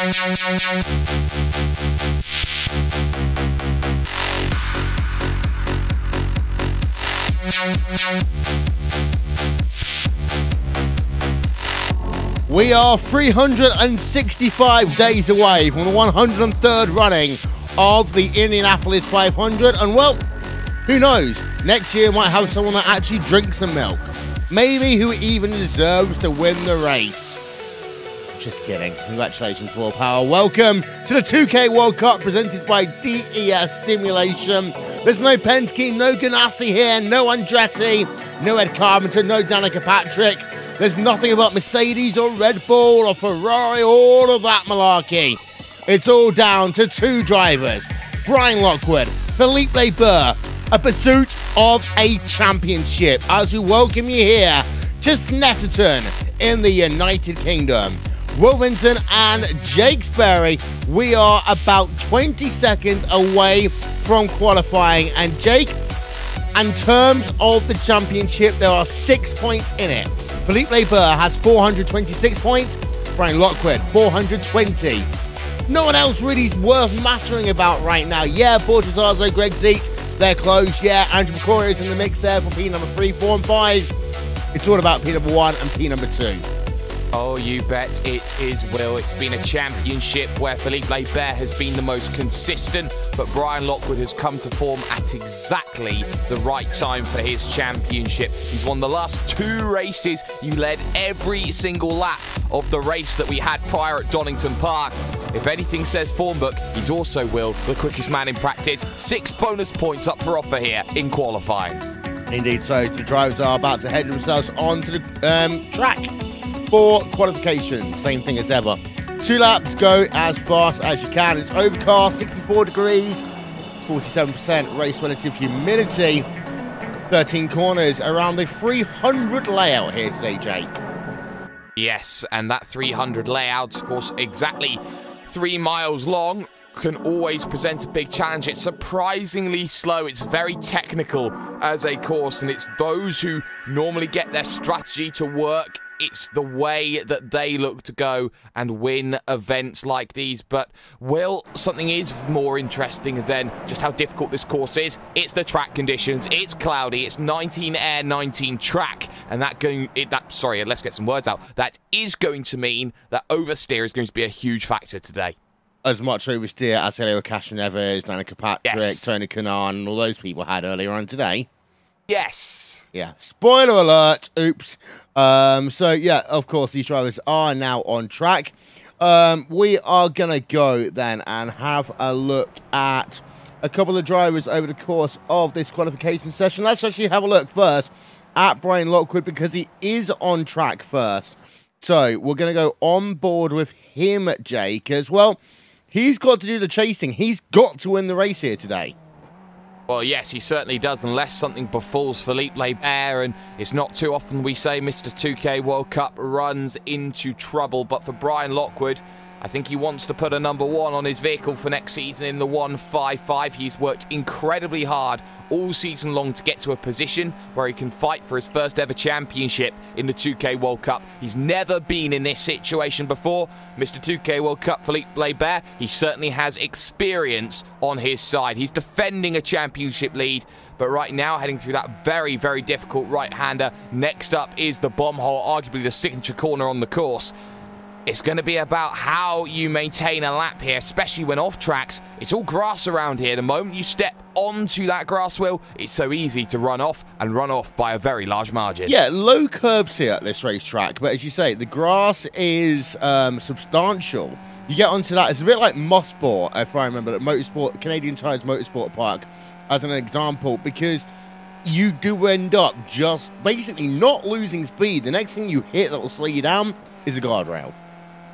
We are 365 days away from the 103rd running of the Indianapolis 500, and well, who knows, next year might have someone that actually drinks some milk. Maybe who even deserves to win the race. Just kidding. Congratulations, Raw Power. Welcome to the 2K World Cup presented by DES Simulation. There's no Penske, no Ganassi here, no Andretti, no Ed Carpenter, no Danica Patrick. There's nothing about Mercedes or Red Bull or Ferrari, all of that malarkey. It's all down to two drivers, Brian Lockwood, Felipe Burr, a pursuit of a championship as we welcome you here to Snetterton in the United Kingdom. Will Vincent and Jake Sperry, we are about 20 seconds away from qualifying. And Jake, in terms of the championship, there are 6 points in it. Felipe Burr has 426 points, Brian Lockwood 420. No one else really is worth mattering about right now. Yeah, Bortazzo, Greg Zeet, they're close. Yeah, Andrew McCoy is in the mix there for P number 3, 4 and 5. It's all about P number 1 and P number 2. Oh, you bet it is, Will. It's been a championship where Felipe Burr has been the most consistent, but Brian Lockwood has come to form at exactly the right time for his championship. He's won the last 2 races. You led every single lap of the race that we had prior at Donington Park. If anything says form book, he's also, Will, the quickest man in practice. 6 bonus points up for offer here in qualifying. Indeed, so the drivers are about to head themselves onto the track for qualification. Same thing as ever. 2 laps, go as fast as you can. It's overcast, 64 degrees, 47% race relative humidity, 13 corners around the 300 layout here today, Jake. Yes, and that 300 layout, of course, exactly 3 miles long, can always present a big challenge. It's surprisingly slow. It's very technical as a course, and it's those who normally get their strategy to work. It's the way that they look to go and win events like these. But, Will, something is more interesting than just how difficult this course is. It's the track conditions. It's cloudy. It's 19 air, 19 track. And let's get some words out. That is going to mean that oversteer is going to be a huge factor today. As much oversteer as Helio Castroneves, Danica Patrick, yes, Tony Kanaan, and all those people had earlier on today. Yes. Yeah. Spoiler alert. Oops. So, yeah, of course, these drivers are now on track. We are going to go then and have a look at a couple of drivers over the course of this qualification session. Let's actually have a look first at Brian Lockwood because he is on track first. So, we're going to go on board with him, Jake, as well. He's got to do the chasing. He's got to win the race here today. Well, yes, he certainly does, unless something befalls Felipe Burr, and it's not too often we say Mr. 2K World Cup runs into trouble. But for Brian Lockwood, I think he wants to put a number 1 on his vehicle for next season in the 155. He's worked incredibly hard all season long to get to a position where he can fight for his first ever championship in the 2K World Cup. He's never been in this situation before. Mr. 2K World Cup Felipe Burr, he certainly has experience on his side. He's defending a championship lead, but right now heading through that very, very difficult right-hander. Next up is the bomb hole, arguably the signature corner on the course. It's going to be about how you maintain a lap here, especially when off tracks. It's all grass around here. The moment you step onto that grass wheel, it's so easy to run off, and run off by a very large margin. Yeah, low curbs here at this racetrack, but as you say, the grass is substantial. You get onto that, it's a bit like Mosport, if I remember, that Motorsport, Canadian Tires Motorsport Park, as an example, because you do end up just basically not losing speed. The next thing you hit that will slow you down is a guardrail.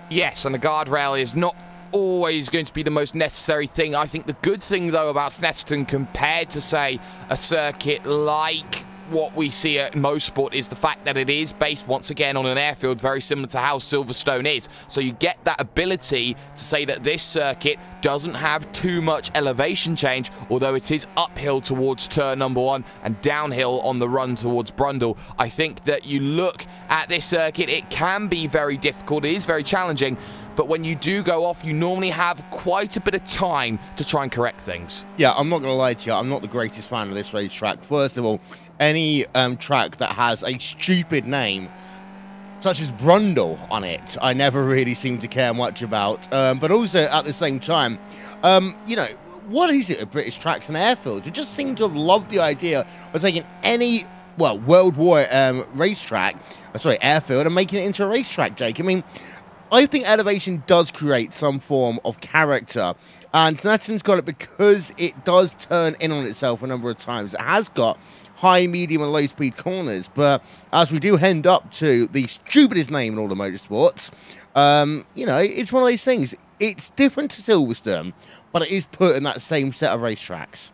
Yes, and the guardrail is not always going to be the most necessary thing. I think the good thing, though, about Snetterton compared to, say, a circuit like what we see at Mosport is the fact that it is based once again on an airfield very similar to how Silverstone is. So you get that ability to say that this circuit doesn't have too much elevation change, although it is uphill towards turn number 1 and downhill on the run towards Brundle. I think that you look at this circuit, it can be very difficult, it is very challenging, but when you do go off, you normally have quite a bit of time to try and correct things. Yeah, I'm not going to lie to you. I'm not the greatest fan of this racetrack. First of all, any track that has a stupid name, such as Brundle on it, I never really seem to care much about. But also, at the same time, you know, what is it at British Tracks and Airfields? We just seem to have loved the idea of taking any, well, World War racetrack, airfield, and making it into a racetrack, Jake. I mean, I think Elevation does create some form of character, and Snetterton's got it because it does turn in on itself a number of times. It has got high, medium, and low-speed corners, but as we do end up to the stupidest name in all the motorsports, you know, it's one of those things. It's different to Silverstone, but it is put in that same set of racetracks.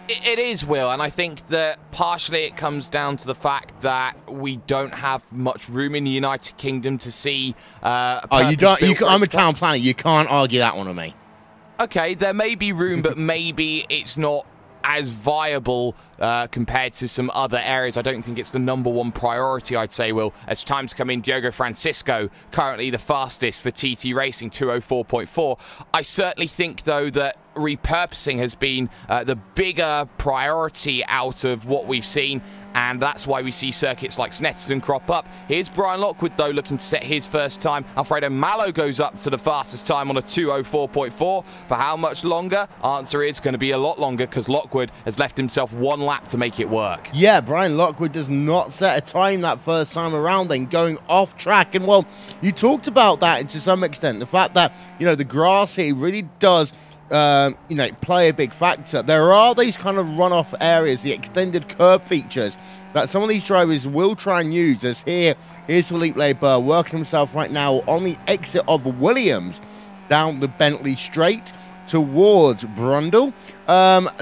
It is, Will, and I think that partially it comes down to the fact that we don't have much room in the United Kingdom to see. Oh, you don't. I'm a town planner. You can't argue that one with me. Okay, there may be room, but maybe it's not as viable compared to some other areas. I don't think it's the #1 priority, I'd say, Will. As time's come in, Diogo Francisco, currently the fastest for TT Racing, 2:04.4. I certainly think, though, that repurposing has been the bigger priority out of what we've seen, and that's why we see circuits like Snetterton crop up. Here's Brian Lockwood, though, looking to set his first time. Alfredo Malo goes up to the fastest time on a 2:04.4. For how much longer? Answer is going to be a lot longer, because Lockwood has left himself one lap to make it work. Yeah, Brian Lockwood does not set a time that first time around, then going off track. And, well, you talked about that to some extent. The fact that, you know, the grass here really does you know, play a big factor. There are these kind of runoff areas, the extended curb features that some of these drivers will try and use. As here's Philippe Leber working himself right now on the exit of Williams down the Bentley Straight towards Brundle.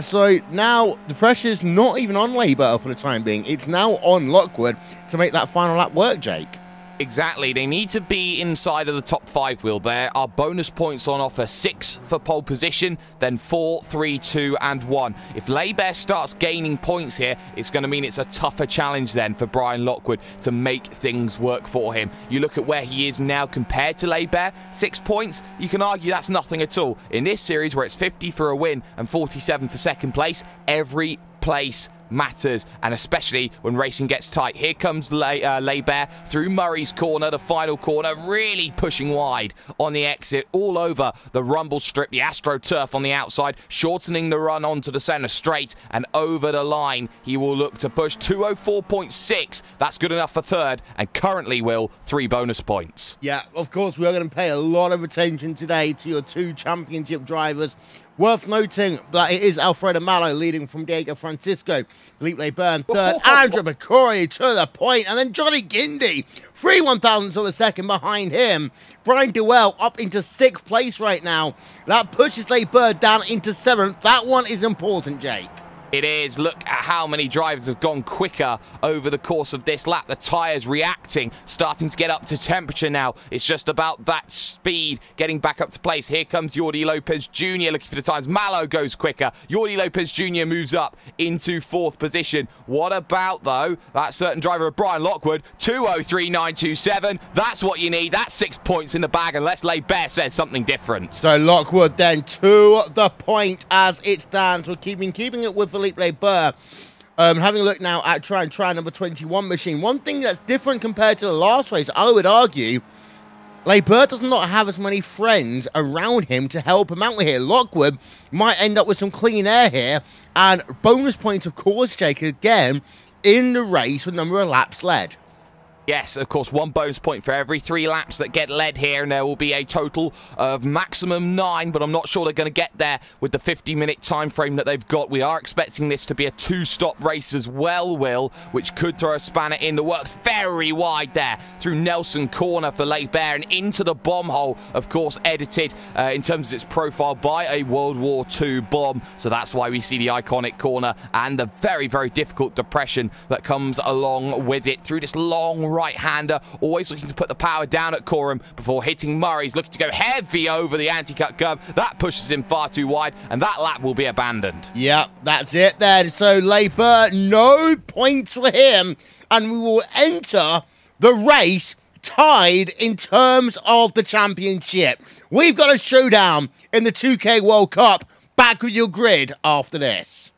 So now the pressure's not even on Leber for the time being. It's now on Lockwood to make that final lap work, Jake. Exactly. They need to be inside of the top 5, Will. There are bonus points on offer: 6 for pole position, then 4, 3, 2, and 1. If Leber starts gaining points here, it's going to mean it's a tougher challenge then for Brian Lockwood to make things work for him. You look at where he is now compared to Leber, 6 points. You can argue that's nothing at all. In this series, where it's 50 for a win and 47 for second place, every place matters, and especially when racing gets tight. Here comes Leber through Murray's corner, the final corner, really pushing wide on the exit, all over the rumble strip, the AstroTurf on the outside, shortening the run onto the centre straight, and over the line he will look to push 2:04.6. That's good enough for third, and currently, Will, 3 bonus points. Yeah, of course, we are going to pay a lot of attention today to your 2 championship drivers. Worth noting that it is Alfredo Malo leading from Diego Francisco, Philippe Leber third, Andrew Bacori to the point, and then Johnny Guindy, 3/1000ths of a second behind him. Brian Dewell up into 6th place right now. That pushes Leber down into 7th. That one is important, Jake. It is. Look at how many drivers have gone quicker over the course of this lap. The tyres reacting, starting to get up to temperature now. It's just about that speed getting back up to place. Here comes Jordi Lopez Jr. looking for the times. Malo goes quicker. Jordi Lopez Jr. moves up into 4th position. What about, though, that certain driver of Brian Lockwood? 2:03.927. That's what you need. That's 6 points in the bag, unless Leber says something different. So Lockwood then to the point as it stands. We're keeping it with Philippe Leber. Having a look now at try number 21 machine. One thing that's different compared to the last race, I would argue, Leber does not have as many friends around him to help him out here. Lockwood might end up with some clean air here, and bonus points, of course, Jake, again, in the race with number of laps led. Yes, of course, 1 bonus point for every 3 laps that get led here, and there will be a total of maximum 9, but I'm not sure they're going to get there with the 50-minute time frame that they've got. We are expecting this to be a 2-stop race as well, Will, which could throw a spanner in the works. Very wide there through Nelson Corner for Leber and into the bomb hole, of course, edited in terms of its profile by a World War II bomb, so that's why we see the iconic corner and the very, very difficult depression that comes along with it through this long right-hander, always looking to put the power down at Coram before hitting Murray's, looking to go heavy over the anti-cut curb. That pushes him far too wide, and that lap will be abandoned. Yep, that's it then. So Leber, no points for him, and we will enter the race tied in terms of the championship. We've got a showdown in the 2K World Cup. Back with your grid after this.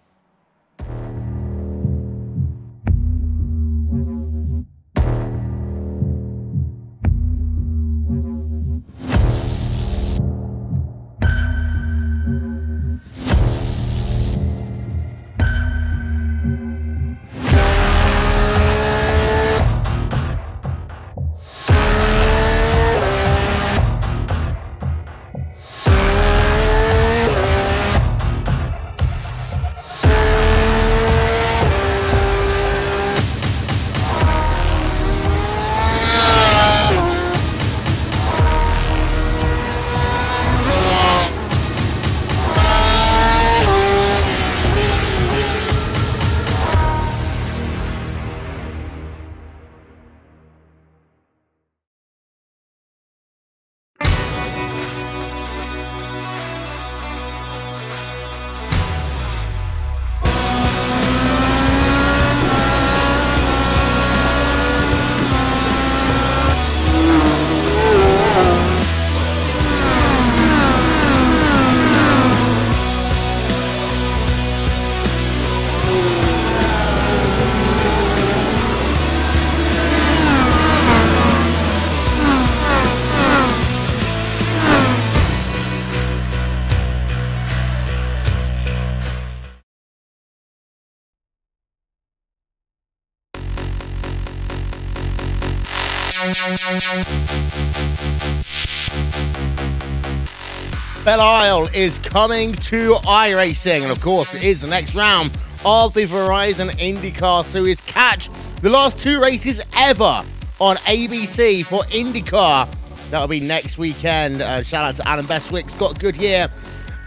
Belle is coming to iRacing, and of course it is the next round of the Verizon IndyCar Series. Catch the last 2 races ever on ABC for IndyCar. That'll be next weekend. Shout out to Alan Bestwick, Scott Goodyear,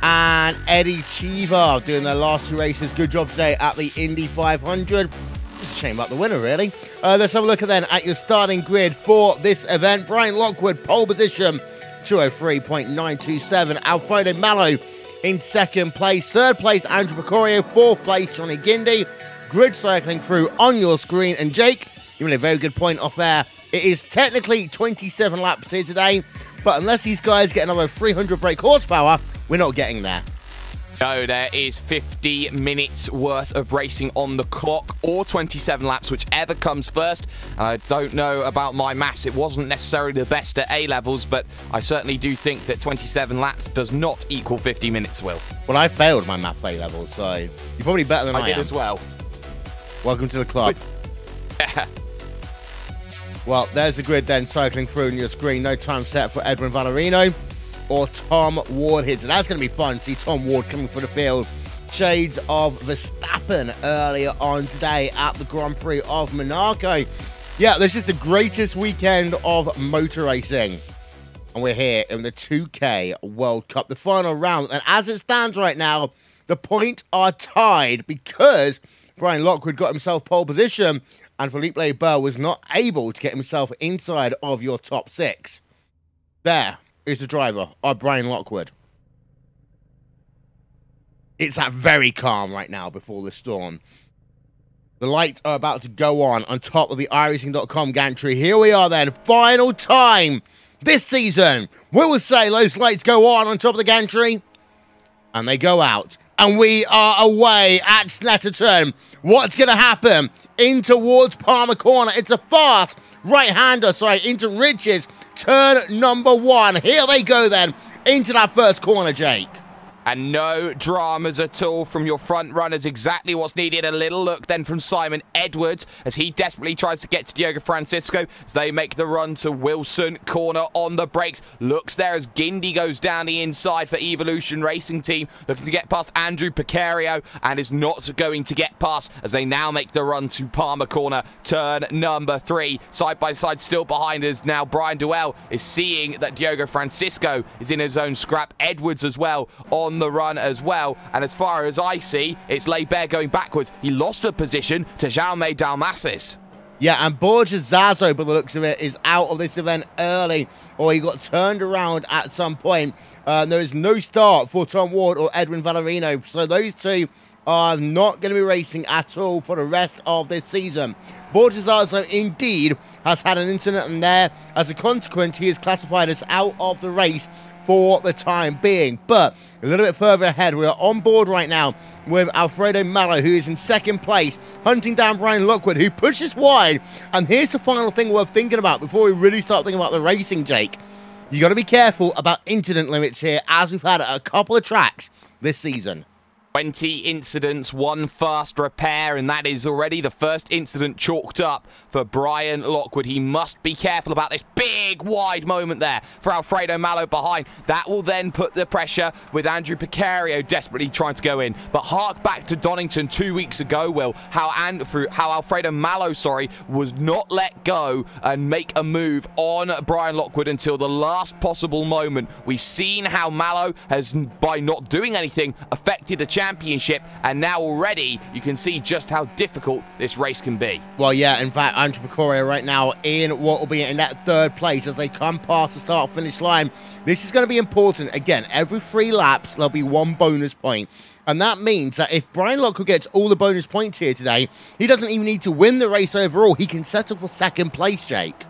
and Eddie Cheever doing their last 2 races. Good job today at the Indy 500. Just a shame about the winner, really. Let's have a look then at your starting grid for this event. Brian Lockwood, pole position, 203.927. Alfredo Mallow in 2nd place. 3rd place, Andrew Picorio. 4th place, Johnny Gindi. Grid cycling through on your screen. And Jake, you made a very good point off there. It is technically 27 laps here today, but unless these guys get another 300 brake horsepower, we're not getting there. So there is 50 minutes worth of racing on the clock, or 27 laps, whichever comes first. I don't know about my maths. It wasn't necessarily the best at A-levels, but I certainly do think that 27 laps does not equal 50 minutes, Will. Well, I failed my math A-levels, so you're probably better than I am. I did as well. Welcome to the club. Well, there's the grid then, cycling through on your screen. No time set for Edwin Valerino or Tom Ward here. So that's going to be fun to see Tom Ward coming for the field. Shades of Verstappen earlier on today at the Grand Prix of Monaco. Yeah, this is the greatest weekend of motor racing. And we're here in the 2K World Cup, the final round. And as it stands right now, the points are tied because Brian Lockwood got himself pole position and Felipe Burr was not able to get himself inside of your top 6. There is the driver of Brian Lockwood. It's very calm right now before the storm. The lights are about to go on top of the iRacing.com gantry. Here we are then, final time this season. We will say those lights go on top of the gantry and they go out. And we are away at Snetterton. What's going to happen? In towards Palmer Corner. It's a fast right-hander, into Ridges. Turn number 1. Here they go then, into that first corner, Jake. And no dramas at all from your front runners. Exactly what's needed. A little look then from Simon Edwards as he desperately tries to get to Diogo Francisco as they make the run to Wilson. Corner on the brakes. Looks there as Gindi goes down the inside for Evolution Racing Team. Looking to get past Andrew Picario and is not going to get past as they now make the run to Palmer Corner. Turn number 3. Side by side still behind us now. Brian Duell is seeing that Diogo Francisco is in his own scrap. Edwards as well on the run as well, and as far as I see, it's Leibert going backwards. He lost a position to Jaume Dalmasis. Yeah, and Borges Zazo, by the looks of it, is out of this event early, or he got turned around at some point. There is no start for Tom Ward or Edwin Valerino, so those two are not going to be racing at all for the rest of this season. Bortazzo indeed has had an incident in there. As a consequence, he is classified as out of the race for the time being. But a little bit further ahead, we are on board right now with Alfredo Mallow, who is in second place, hunting down Brian Lockwood, who pushes wide. And here's the final thing worth thinking about before we really start thinking about the racing, Jake. You got to be careful about incident limits here, as we've had at a couple of tracks this season. 20 incidents, 1 fast repair, and that is already the first incident chalked up for Brian Lockwood. He must be careful about this big wide moment there for Alfredo Mallow behind. That will then put the pressure with Andrew Picario desperately trying to go in. But hark back to Donington 2 weeks ago, Will, how Alfredo Mallow, was not let go and make a move on Brian Lockwood until the last possible moment. We've seen how Mallow has, by not doing anything, affected the championship, and now already you can see just how difficult this race can be. Well, yeah, in fact, Andrew Picario right now in what will be in that third place as they come past the start-finish line. This is going to be important. Again, every 3 laps, there'll be 1 bonus point. And that means that if Brian Lockwood gets all the bonus points here today, he doesn't even need to win the race overall. He can settle for second place, Jake.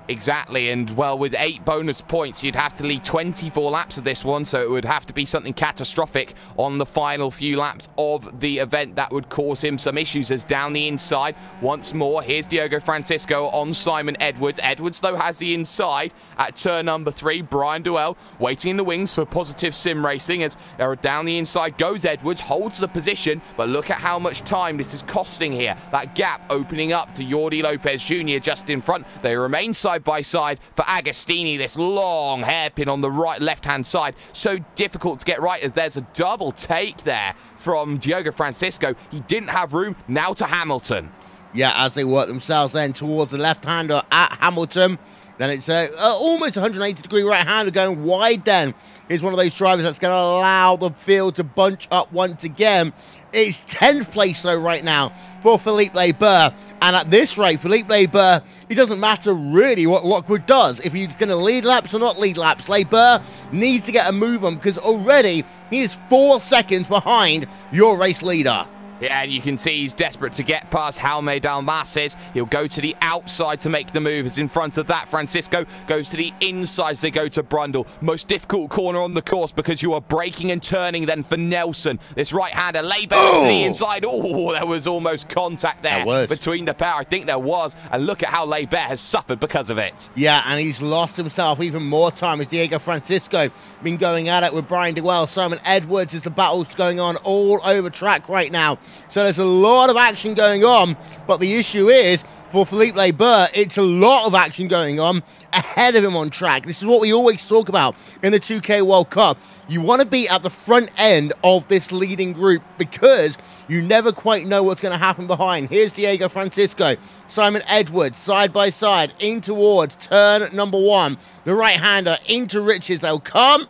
Exactly, and well, with 8 bonus points, you'd have to lead 24 laps of this one, so it would have to be something catastrophic on the final few laps of the event that would cause him some issues. As down the inside, once more, here's Diogo Francisco on Simon Edwards. Edwards, though, has the inside at turn number 3. Brian Duell waiting in the wings for Positive Sim Racing as down the inside goes Edwards, holds the position, but look at how much time this is costing here. That gap opening up to Jordi Lopez Jr. just in front. They remain side by side for Agostini, this long hairpin on the left-hand side. So difficult to get right as there's a double take there from Diogo Francisco. He didn't have room, now to Hamilton. Yeah, as they work themselves then towards the left-hander at Hamilton. Then it's almost 180-degree right-hander going wide then. Is one of those drivers that's going to allow the field to bunch up once again. It's 10th place, though, right now for Philippe Burr. And at this rate, Philippe Burr, it doesn't matter really what Lockwood does. If he's going to lead laps or not lead laps, Burr needs to get a move on because already he is 4 seconds behind your race leader. Yeah, and you can see he's desperate to get past Jaume Dalmases. He'll go to the outside to make the move. As in front of that, Francisco goes to the inside as they go to Brundle. Most difficult corner on the course because you are braking and turning then for Nelson. This right-hander, Leibert to the inside. Oh, there was almost contact there between the pair. I think there was. And look at how Leibert has suffered because of it. Yeah, and he's lost himself even more time as Diego Francisco been going at it with Brian Dewell. Simon Edwards as the battle's going on all over track right now. So there's a lot of action going on, but the issue is, for Philippe Burr, it's a lot of action going on ahead of him on track. This is what we always talk about in the 2K World Cup. You want to be at the front end of this leading group because you never quite know what's going to happen behind. Here's Diego Francisco, Simon Edwards, side by side, in towards turn number 1. The right-hander into Riches, they'll come.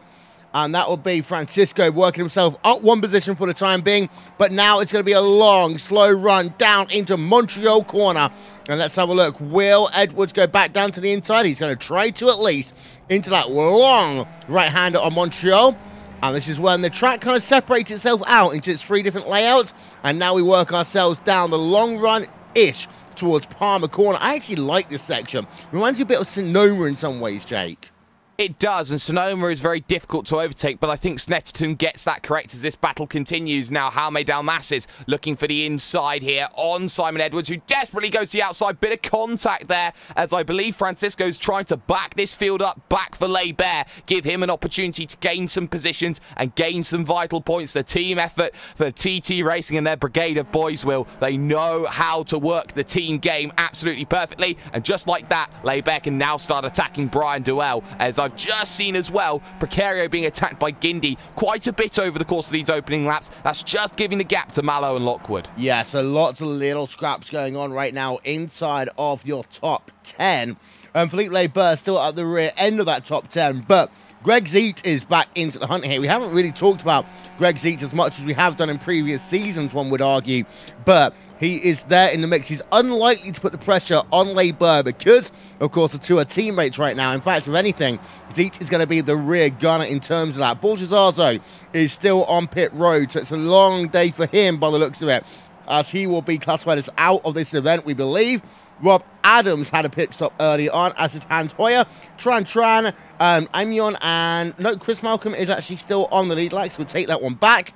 And that will be Francisco working himself up 1 position for the time being. But now it's going to be a long, slow run down into Montreal corner. And let's have a look. Will Edwards go back down to the inside? He's going to try to at least into that long right-hander on Montreal. And this is when the track kind of separates itself out into its 3 different layouts. And now we work ourselves down the long run-ish towards Palmer corner. I actually like this section. Reminds me a bit of Sonoma in some ways, Jake. It does, and Sonoma is very difficult to overtake, but I think Snetterton gets that correct as this battle continues. Now, Jaume Dalmases looking for the inside here on Simon Edwards, who desperately goes to the outside. Bit of contact there, as I believe Francisco's trying to back this field up, back for Leibert, give him an opportunity to gain some positions and gain some vital points. The team effort for TT Racing and their brigade of boys, Will. They know how to work the team game absolutely perfectly, and just like that, Leibert can now start attacking Brian Duell, as I've just seen as well, Precario being attacked by Guindy quite a bit over the course of these opening laps. That's just giving the gap to Mallow and Lockwood. Yeah, so lots of little scraps going on right now inside of your top 10. Philippe Burr still at the rear end of that top 10, but Greg Zeet is back into the hunt here. We haven't really talked about Greg Zeet as much as we have done in previous seasons, one would argue, but he is there in the mix. He's unlikely to put the pressure on Barber because, of course, the two are teammates right now. In fact, if anything, Zeet is going to be the rear gunner in terms of that. Baldessaro is still on pit road, so it's a long day for him by the looks of it, as he will be classified as out of this event, we believe. Rob Adams had a pit stop early on, as is Hans Hoyer, Tran, Amion, and no, Chris Malcolm is actually still on the lead. Lex will take that one back.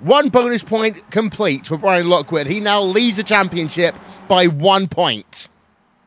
One bonus point complete for Brian Lockwood. He now leads the championship by 1 point.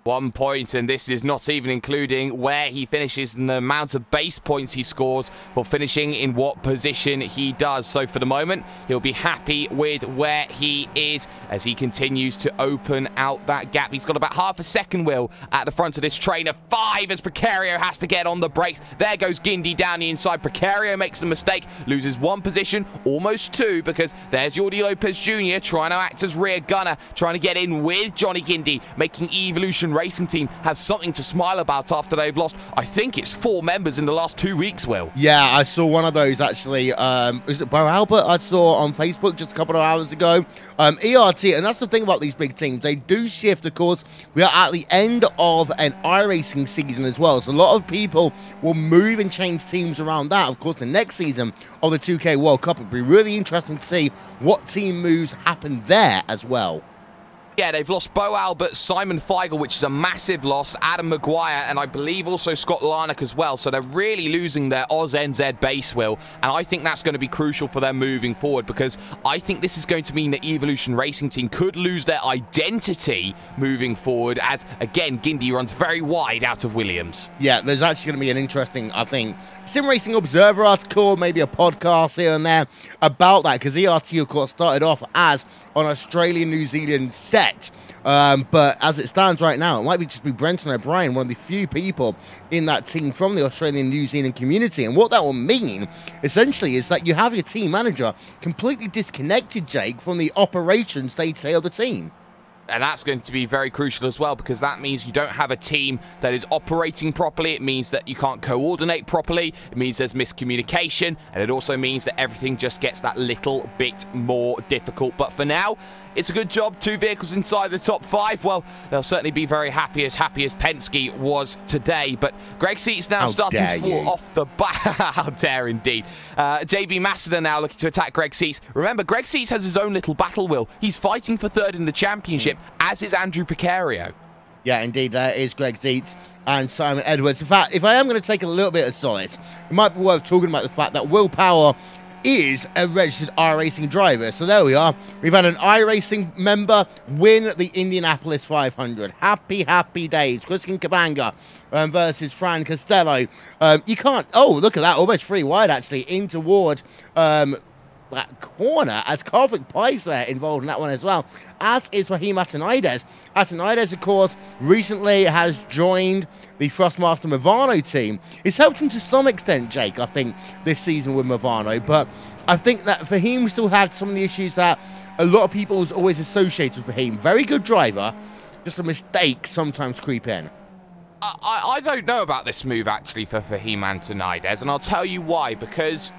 1 point, and this is not even including where he finishes and the amount of base points he scores for finishing in what position he does. So for the moment, he'll be happy with where he is as he continues to open out that gap. He's got about half a second, Will, at the front of this trainer. 5 as Precario has to get on the brakes. There goes Guindy down the inside. Precario makes the mistake, loses 1 position, almost 2, because there's Jordi Lopez Jr. trying to act as rear gunner, trying to get in with Johnny Guindy, making Evolution Racing Team have something to smile about after they've lost, I think it's 4 members in the last 2 weeks, Will. Yeah, I saw one of those actually. Is it Bo Albert I saw on Facebook just a couple of hours ago? ERT, and that's the thing about these big teams. They do shift, of course. We are at the end of an iRacing season as well, so a lot of people will move and change teams around that. Of course, the next season of the 2K World Cup would be really interesting to see what team moves happen there as well. Yeah, they've lost Bo Albert, Simon Feigl, which is a massive loss, Adam Maguire, and I believe also Scott Larnack as well. So they're really losing their Oz NZ base, Will, and I think that's going to be crucial for them moving forward, because I think this is going to mean that Evolution Racing Team could lose their identity moving forward, as, again, Guindy runs very wide out of Williams. Yeah, there's actually going to be an interesting, I think, Sim Racing Observer article, maybe a podcast here and there about that, because ERT, of course, started off as an Australian-New Zealand set. But as it stands right now, it might just be Brenton O'Brien, one of the few people in that team from the Australian-New Zealand community. And what that will mean, essentially, is that you have your team manager completely disconnected, Jake, from the operations day-to-day of the team. And that's going to be very crucial as well, because that means you don't have a team that is operating properly. It means that you can't coordinate properly. It means there's miscommunication. And it also means that everything just gets that little bit more difficult. But for now, it's a good job. 2 vehicles inside the top 5. Well, they'll certainly be very happy as Penske was today. But Greg Seat's now starting to fall off the back. How dare indeed. JB Massada now looking to attack Greg Seats. Remember, Greg Seats has his own little battle, Will. He's fighting for 3rd in the championship, as is Andrew Precario. Yeah, indeed, there is Greg Zeet and Simon Edwards. In fact, if I am going to take a little bit of solace, it might be worth talking about the fact that Will Power is a registered iRacing driver. So there we are. We've had an iRacing member win the Indianapolis 500. Happy, happy days. Christian Kabanga versus Fran Costello. You can't... Oh, look at that. Almost 3 wide, actually, in toward... that corner, as Carvick Pies there involved in that one as well, as is Fahim Atanides. Atanides, of course, recently has joined the Thrustmaster Movano team. It's helped him to some extent, Jake, I think, this season with Movano, but I think that Fahim still had some of the issues that a lot of people was always associated with Fahim. Very good driver, just a mistake sometimes creep in. I don't know about this move, actually, for Fahim Atanides, and I'll tell you why, because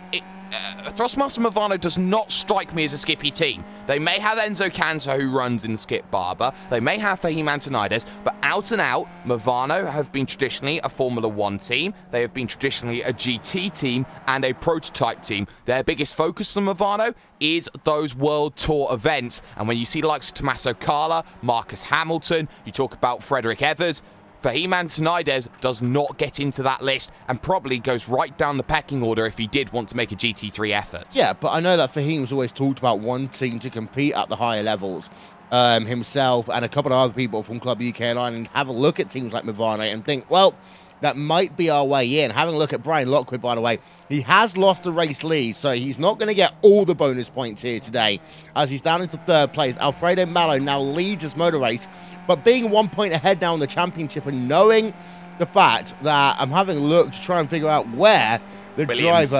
Thrustmaster Movano does not strike me as a skippy team. They may have Enzo Canto, who runs in Skip Barber. They may have Fahim Atanides, but out and out, Movano have been traditionally a Formula 1 team. They have been traditionally a GT team and a prototype team. Their biggest focus for Movano is those World Tour events. And when you see the likes of Tommaso Cala, Marcus Hamilton, you talk about Frederick Evers, Fahim Atanides does not get into that list and probably goes right down the pecking order if he did want to make a GT3 effort. Yeah, but I know that Fahim's always talked about wanting to compete at the higher levels. Himself and a couple of other people from Club UK and have a look at teams like Movano and think, well, that might be our way in. Having a look at Brian Lockwood, by the way, he has lost the race lead, so he's not going to get all the bonus points here today, as he's down into 3rd place. Alfredo Mallow now leads his motor race, but being 1 point ahead now in the championship and knowing the fact that I'm having a look to try and figure out where the driver,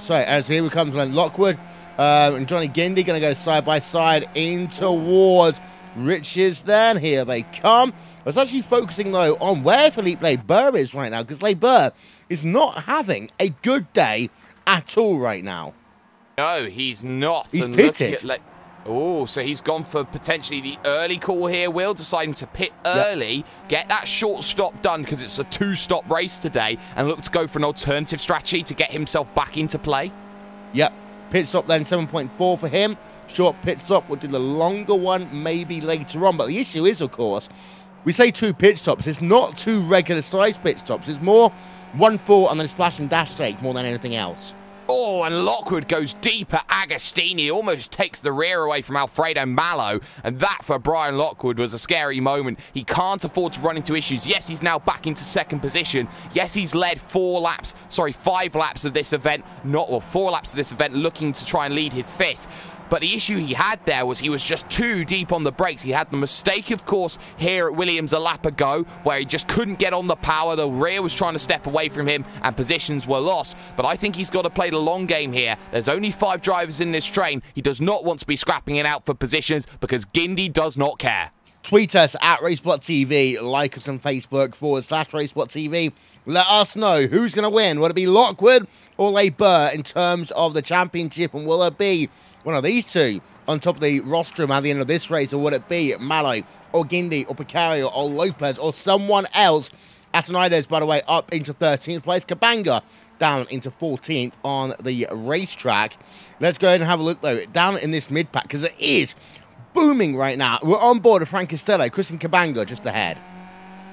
as here we comes Lockwood and Johnny Guindy going to go side by side in towards Riches. Then here they come. I was actually focusing though on where Philippe Barber is right now, because Barber is not having a good day at all right now. No, he's not. He's pitted. Oh, so he's gone for potentially the early call here, Will, deciding to pit early, get that short stop done because it's a 2-stop race today, and look to go for an alternative strategy to get himself back into play. Yep, pit stop then 7.4 for him. Short pit stop, we'll do the longer one maybe later on. But the issue is, of course, we say 2 pit stops. It's not 2 regular size pit stops. It's more 1 full and then a splash and dash take more than anything else. Oh, and Lockwood goes deep at Agostini, almost takes the rear away from Alfredo Mallow, and that for Brian Lockwood was a scary moment. He can't afford to run into issues. Yes, he's now back into 2nd position. Yes, he's led 5 laps of this event, 4 laps of this event, looking to try and lead his 5th. But the issue he had there was he was just too deep on the brakes. He had the mistake, of course, here at Williams a lap ago, where he just couldn't get on the power. The rear was trying to step away from him, and positions were lost. But I think he's got to play the long game here. There's only 5 drivers in this train. He does not want to be scrapping it out for positions because Guindy does not care. Tweet us at RaceBotTV, like us on Facebook /RaceBotTV. Let us know who's going to win. Will it be Lockwood or Barber in terms of the championship, and will it be one of these two on top of the rostrum at the end of this race, or would it be Mallow or Guindy or Picario or Lopez or someone else? Atonides, by the way, up into 13th place. Kabanga down into 14th on the racetrack. Let's go ahead and have a look, though, down in this mid-pack, because it is booming right now. We're on board with Frank Costello, Christian Kabanga just ahead.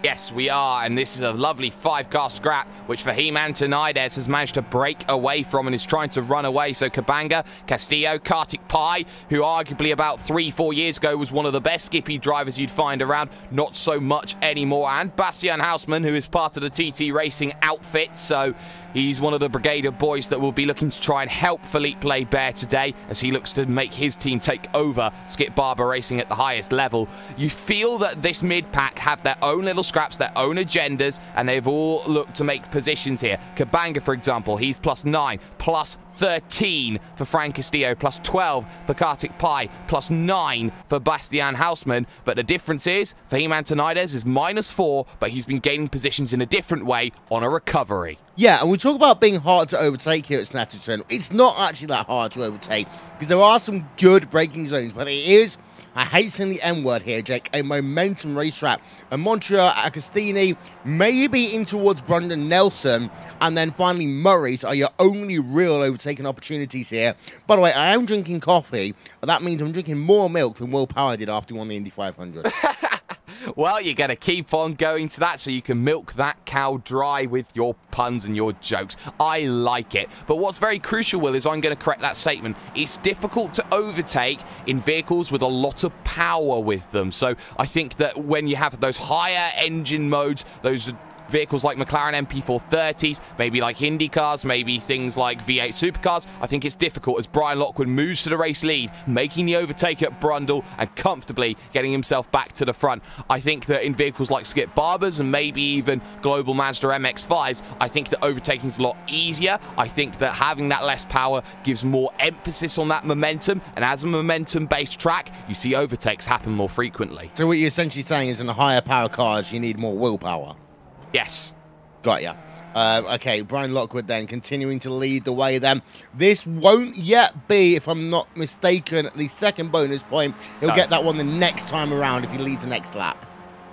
Yes, we are, and this is a lovely 5-car scrap, which Fahim Antonides has managed to break away from and is trying to run away. So Kabanga, Castillo, Kartik Pai, who arguably about 3-4 years ago was one of the best Skippy drivers you'd find around, not so much anymore. And Bastian Hausmann, who is part of the TT Racing outfit, so he's one of the brigade of boys that will be looking to try and help Philippe Laibert today as he looks to make his team take over Skip Barber Racing at the highest level. You feel that this mid-pack have their own little scraps, their own agendas, and they've all looked to make positions here. Kabanga, for example, he's +9, +13 for Frank Castillo, +12 for Kartik Pai, +9 for Bastian Hausmann. But the difference is, Fahim Antonides is -4, but he's been gaining positions in a different way on a recovery. Yeah, and we talk about being hard to overtake here at Snetterton. It's not actually that hard to overtake, because there are some good braking zones, but it is, I hate saying the N-word here, Jake, a momentum racetrack. And Montreal, Agostini, maybe in towards Brundon Nelson, and then finally Murray's are your only real overtaking opportunities here. By the way, I am drinking coffee. That means I'm drinking more milk than Will Power did after he won the Indy 500. Well, you're going to keep on going to that so you can milk that cow dry with your puns and your jokes. I like it. But what's very crucial, Will, is I'm going to correct that statement. It's difficult to overtake in vehicles with a lot of power with them. So I think that when you have those higher engine modes, those vehicles like McLaren MP430s, maybe like Indy cars, maybe things like V8 supercars, I think it's difficult as Brian Lockwood moves to the race lead, making the overtake at Brundle and comfortably getting himself back to the front. I think that in vehicles like Skip Barber's and maybe even Global Mazda MX-5s, I think that overtaking is a lot easier. I think that having that less power gives more emphasis on that momentum, and as a momentum-based track, you see overtakes happen more frequently. So what you're essentially saying is in the higher power cars, you need more willpower. Yes. Got ya. Okay, Brian Lockwood then continuing to lead the way then. This won't yet be, if I'm not mistaken, the second bonus point. He'll get that one the next time around if he leads the next lap.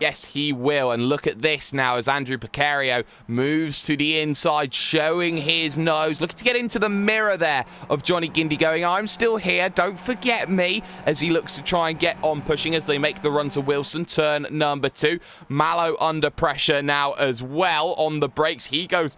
Yes, he will. And look at this now as Andrew Picario moves to the inside, showing his nose. Looking to get into the mirror there of Johnny Guindy going, I'm still here, don't forget me, as he looks to try and get on pushing as they make the run to Wilson, turn number 2. Mallow under pressure now as well on the brakes. He goes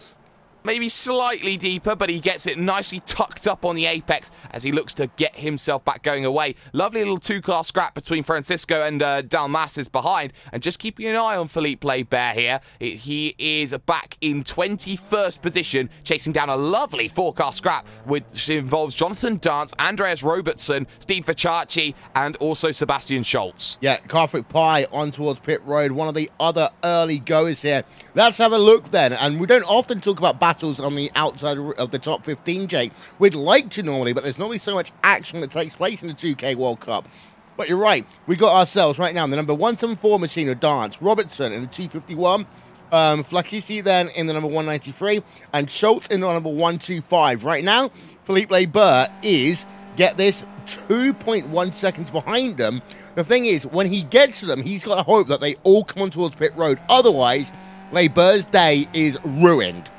maybe slightly deeper, but he gets it nicely tucked up on the apex as he looks to get himself back going away. Lovely little 2-car scrap between Francisco and Dalmas behind. And just keeping an eye on Philippe Laibert here. He is back in 21st position, chasing down a lovely 4-car scrap, which involves Jonathan Dance, Andreas Robertson, Steve Ficciacci, and also Sebastian Schultz. Yeah, Kartik Pai on towards pit road, one of the other early goers here. Let's have a look then. And we don't often talk about battles on the outside of the top 15, Jake. We'd like to normally, but there's normally so much action that takes place in the 2K World Cup. But you're right, we got ourselves right now the number 174 machine of Dance, Robertson in the 251, Flacchisi then in the number 193, and Schultz in the number 125. Right now, Felipe Barber is, get this, 2.1 seconds behind them. The thing is, when he gets to them, he's got to hope that they all come on towards pit road. Otherwise, Barber's day is ruined.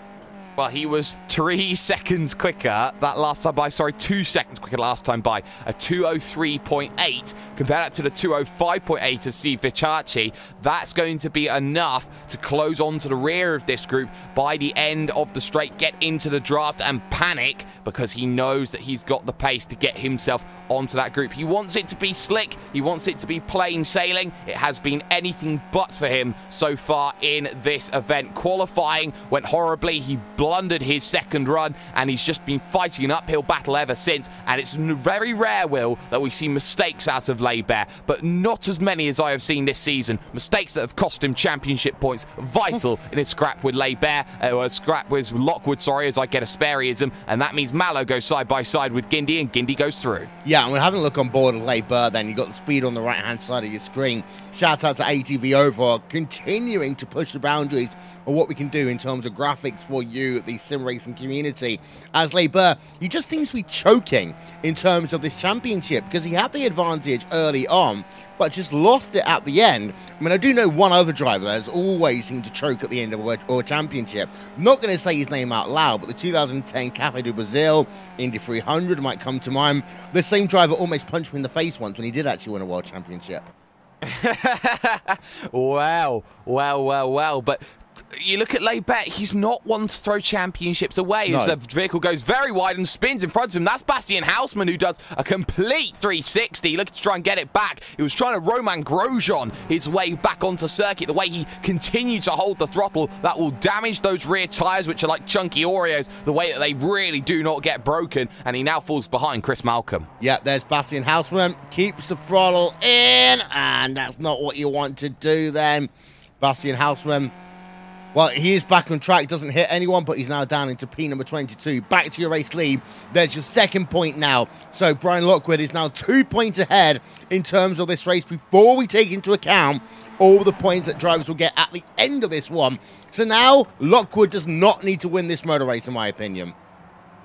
Well, he was 3 seconds quicker that last time by. Sorry, 2 seconds quicker last time by. A 2:03.8. Compare that to the 2:05.8 of Steve Vichacci. That's going to be enough to close on to the rear of this group by the end of the straight, get into the draft and panic because he knows that he's got the pace to get himself onto that group. He wants it to be slick. He wants it to be plain sailing. It has been anything but for him so far in this event. Qualifying went horribly. He blundered his second run, and he's just been fighting an uphill battle ever since. And it's very rare, Will, that we see mistakes out of Barber, but not as many as I have seen this season. Mistakes that have cost him championship points, vital in his scrap with Barber, or scrap with Lockwood, sorry, as I get a Sperryism, and that means Mallow goes side by side with Guindy, and Guindy goes through. Yeah, and we're having a look on board of Barber then. You've got the speed on the right-hand side of your screen. Shout out to ATV Overall, continuing to push the boundaries of what we can do in terms of graphics for you, the sim racing community. As Barber, he just seems to be choking in terms of this championship because he had the advantage early on, but just lost it at the end. I mean, I do know one other driver that has always seemed to choke at the end of a championship. I'm not going to say his name out loud, but the 2010 Cafe do Brazil Indy 300 might come to mind. The same driver almost punched me in the face once when he did actually win a world championship. Wow. But you look at Barber, he's not one to throw championships away. As the vehicle goes very wide and spins in front of him. That's Bastian Hausmann, who does a complete 360, looking to try and get it back. He was trying to Roman Grosjean his way back onto circuit. The way he continued to hold the throttle, that will damage those rear tyres, which are like chunky Oreos, the way that they really do not get broken. And he now falls behind Chris Malcolm. Yeah, there's Bastian Hausmann, keeps the throttle in, and that's not what you want to do then. Bastian Hausmann, well, he is back on track, doesn't hit anyone, but he's now down into P number 22. Back to your race lead. There's your second point now. So Brian Lockwood is now 2 points ahead in terms of this race before we take into account all the points that drivers will get at the end of this one. So now Lockwood does not need to win this motor race, in my opinion.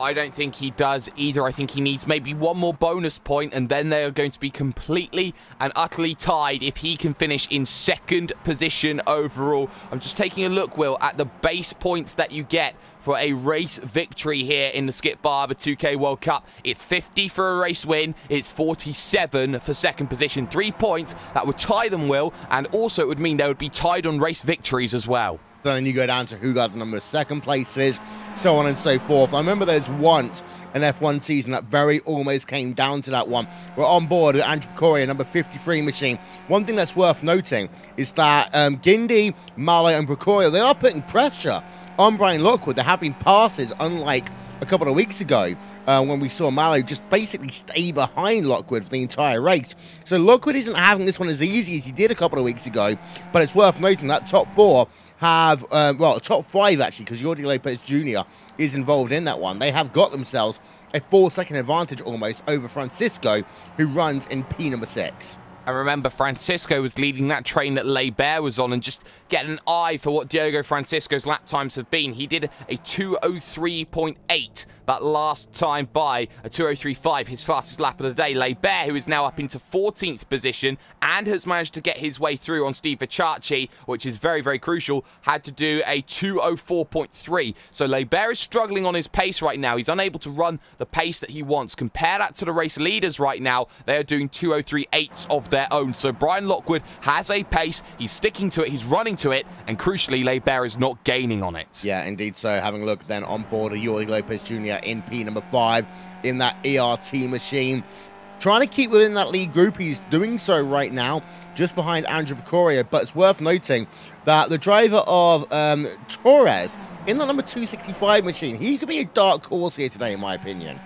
I don't think he does either. I think he needs maybe one more bonus point, and then they are going to be completely and utterly tied if he can finish in second position overall. I'm just taking a look, Will, at the base points that you get for a race victory here in the Skip Barber 2K World Cup. It's 50 for a race win. It's 47 for second position. 3 points that would tie them, Will, and also it would mean they would be tied on race victories as well. Then you go down to who got the number of second places, so on and so forth. I remember there's once an F1 season that very almost came down to that one. We're on board with Andrew Correa, number 53 machine. One thing that's worth noting is that Guindy, Mallow, and Procoria, they are putting pressure on Brian Lockwood. There have been passes, unlike a couple of weeks ago when we saw Mallow just basically stay behind Lockwood for the entire race. So Lockwood isn't having this one as easy as he did a couple of weeks ago, but it's worth noting that top four have, well, top five actually, because Jordi Lopez Jr. is involved in that one. They have got themselves a 4-second advantage almost over Francisco, who runs in P number 6. I remember Francisco was leading that train that Barber was on, and just get an eye for what Diogo Francisco's lap times have been. He did a 2:03.8 that last time by, a 2:03.5, his fastest lap of the day. Barber, who is now up into 14th position and has managed to get his way through on Steve Vichacci, which is very, very crucial, had to do a 2:04.3. So Barber is struggling on his pace right now. He's unable to run the pace that he wants. Compare that to the race leaders right now. They are doing 2:03.8s of their own. So Brian Lockwood has a pace, he's sticking to it, he's running to it, and crucially Barber is not gaining on it. Yeah, indeed. So having a look then on board of Jordi Lopez Jr. in P number 5 in that ERT machine, trying to keep within that lead group. He's doing so right now, just behind Andrew Procoria. But it's worth noting that the driver of Torres in the number 265 machine, he could be a dark horse here today, in my opinion.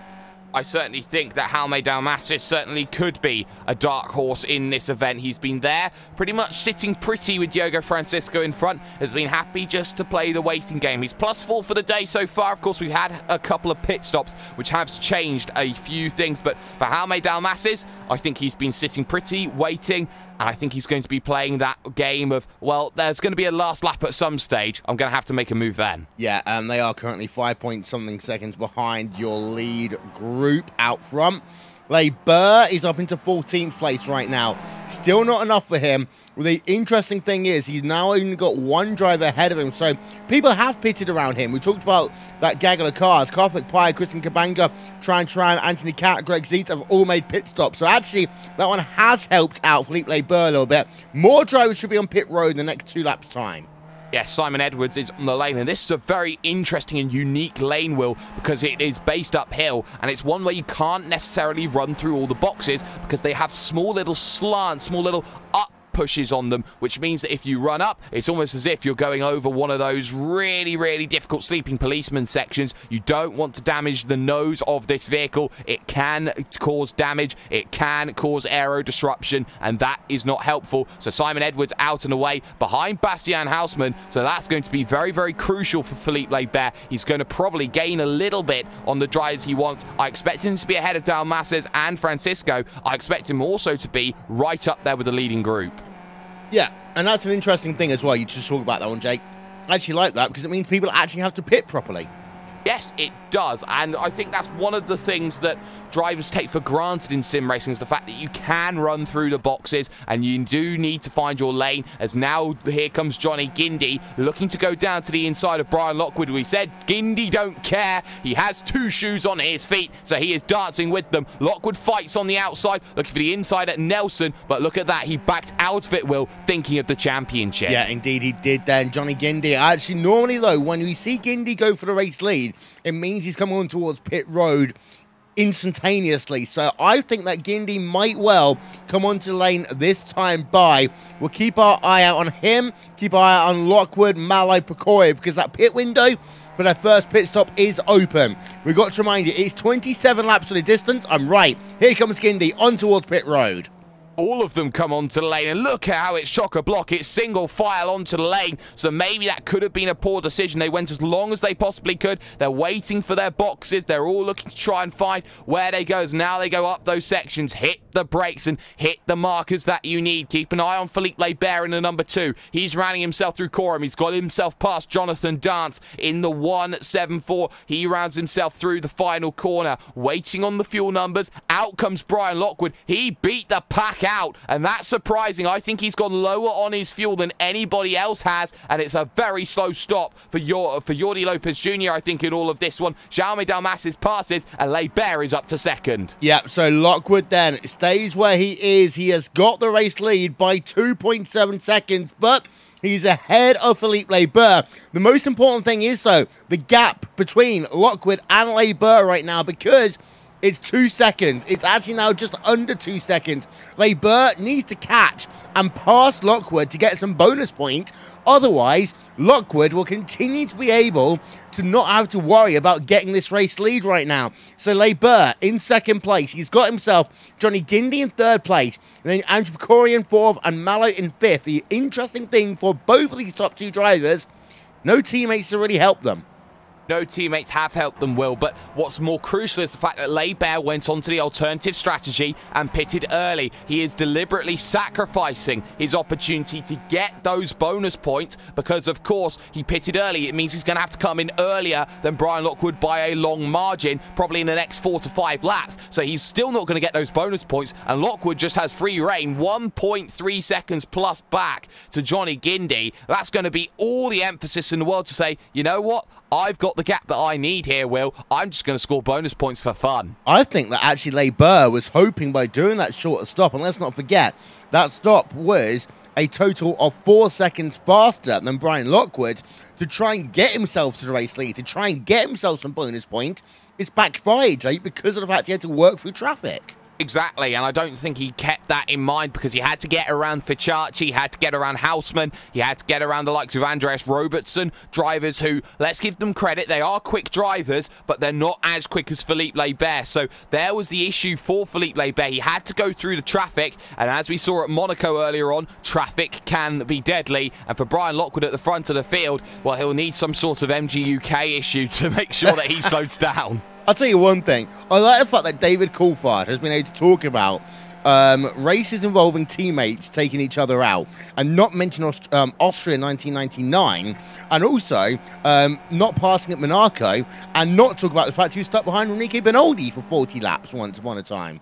I certainly think that Jaume Dalmasis certainly could be a dark horse in this event. He's been there, pretty much sitting pretty with Diogo Francisco in front, has been happy just to play the waiting game. He's +4 for the day so far. Of course, we've had a couple of pit stops, which has changed a few things. But for Jaume Dalmasis, I think he's been sitting pretty, waiting, And I think he's going to be playing that game of, well, there's going to be a last lap at some stage. I'm going to have to make a move then. Yeah, and they are currently 5 point something seconds behind your lead group out front. Barber is up into 14th place right now. Still not enough for him. Well, the interesting thing is he's now only got one driver ahead of him, so people have pitted around him. We talked about that gaggle of cars. Catholic Pie, Christian Kabanga, Tran, Anthony Cat, Greg Zeitz have all made pit stops. So actually, that one has helped out Philippe Barber a little bit. More drivers should be on pit road in the next 2 laps' time. Yes, Simon Edwards is on the lane, and this is a very interesting and unique lane, Will, because it is based uphill, and it's one where you can't necessarily run through all the boxes because they have small little slants, small little up pushes on them, which means that if you run up, it's almost as if you're going over one of those really, really difficult sleeping policeman sections. You don't want to damage the nose of this vehicle. It can cause damage. It can cause aero disruption, and that is not helpful. So Simon Edwards out and away behind Bastian Hausmann. So that's going to be very, very crucial for Philippe Barber. He's going to probably gain a little bit on the drivers he wants. I expect him to be ahead of Dalmases and Francisco. I expect him also to be right up there with the leading group. Yeah, and that's an interesting thing as well. You just talk about that one, Jake. I actually like that because it means people actually have to pit properly. Yes, it does, and I think that's one of the things that drivers take for granted in sim racing is the fact that you can run through the boxes and you do need to find your lane. As now here comes Johnny Guindy looking to go down to the inside of Brian Lockwood. We said Guindy don't care. He has 2 shoes on his feet, so he is dancing with them. Lockwood fights on the outside, looking for the inside at Nelson, but look at that, he backed out of it, Will, thinking of the championship. Yeah, indeed he did then. Johnny Guindy. Actually, normally though, when we see Guindy go for the race lead, it means he's coming on towards pit road instantaneously. So I think that Guindy might well come onto the lane this time by. We'll keep our eye out on him, keep our eye out on Lockwood, Malloy, Pecoy, because that pit window for their first pit stop is open. We've got to remind you, it's 27 laps to the distance. I'm right. Here comes Guindy on towards pit road. All of them come onto the lane, and look at how it's chock-a-block. It's single file onto the lane, so maybe that could have been a poor decision. They went as long as they possibly could. They're waiting for their boxes. They're all looking to try and find where they go. Now they go up those sections, hit the brakes and hit the markers that you need. Keep an eye on Philippe Barber in the number 2. He's running himself through Coram. He's got himself past Jonathan Dance in the 174. He rounds himself through the final corner, waiting on the fuel numbers. Out comes Brian Lockwood. He beat the pack out, and that's surprising. I think he's gone lower on his fuel than anybody else has, and it's a very slow stop for Jordi Lopez Jr., I think, in all of this one. Jaume Dalmases passes, and Barber is up to second. Yeah, so Lockwood then stays where he is. He has got the race lead by 2.7 seconds, but he's ahead of Philippe Barber. The most important thing is, though, the gap between Lockwood and Barber right now, because it's 2 seconds. It's actually now just under 2 seconds. Barber needs to catch and pass Lockwood to get some bonus points. Otherwise, Lockwood will continue to be able to not have to worry about getting this race lead right now. So Barber in 2nd place. He's got himself Johnny Guindy in 3rd place. And then Andrew Pecori in 4th and Mallow in 5th. The interesting thing for both of these top 2 drivers, no teammates to really help them. No teammates have helped them, Will, but what's more crucial is the fact that Barber went on to the alternative strategy and pitted early. He is deliberately sacrificing his opportunity to get those bonus points because, of course, he pitted early. It means he's going to have to come in earlier than Brian Lockwood by a long margin, probably in the next 4 to 5 laps. So he's still not going to get those bonus points, and Lockwood just has free reign, 1.3 seconds plus back to Johnny Guindy. That's going to be all the emphasis in the world to say, you know what? I've got the gap that I need here, Will. I'm just going to score bonus points for fun. I think that actually Barber was hoping by doing that shorter stop, and let's not forget, that stop was a total of 4 seconds faster than Brian Lockwood, to try and get himself to the race lead, to try and get himself some bonus points. It's backfired, Jake, because of the fact he had to work through traffic. Exactly, and I don't think he kept that in mind because he had to get around Ficciacci, he had to get around Hausmann, he had to get around the likes of Andreas Robertson, drivers who, let's give them credit, they are quick drivers, but they're not as quick as Philippe Barber. So there was the issue for Philippe Barber. He had to go through the traffic, and as we saw at Monaco earlier on, traffic can be deadly, and for Brian Lockwood at the front of the field, well, he'll need some sort of MGUK issue to make sure that he slows down. I'll tell you one thing. I like the fact that David Coulthard has been able to talk about races involving teammates taking each other out, and not mention Austria 1999, and also not passing at Monaco, and not talk about the fact he was stuck behind Enrique Benoldi for 40 laps once upon a time.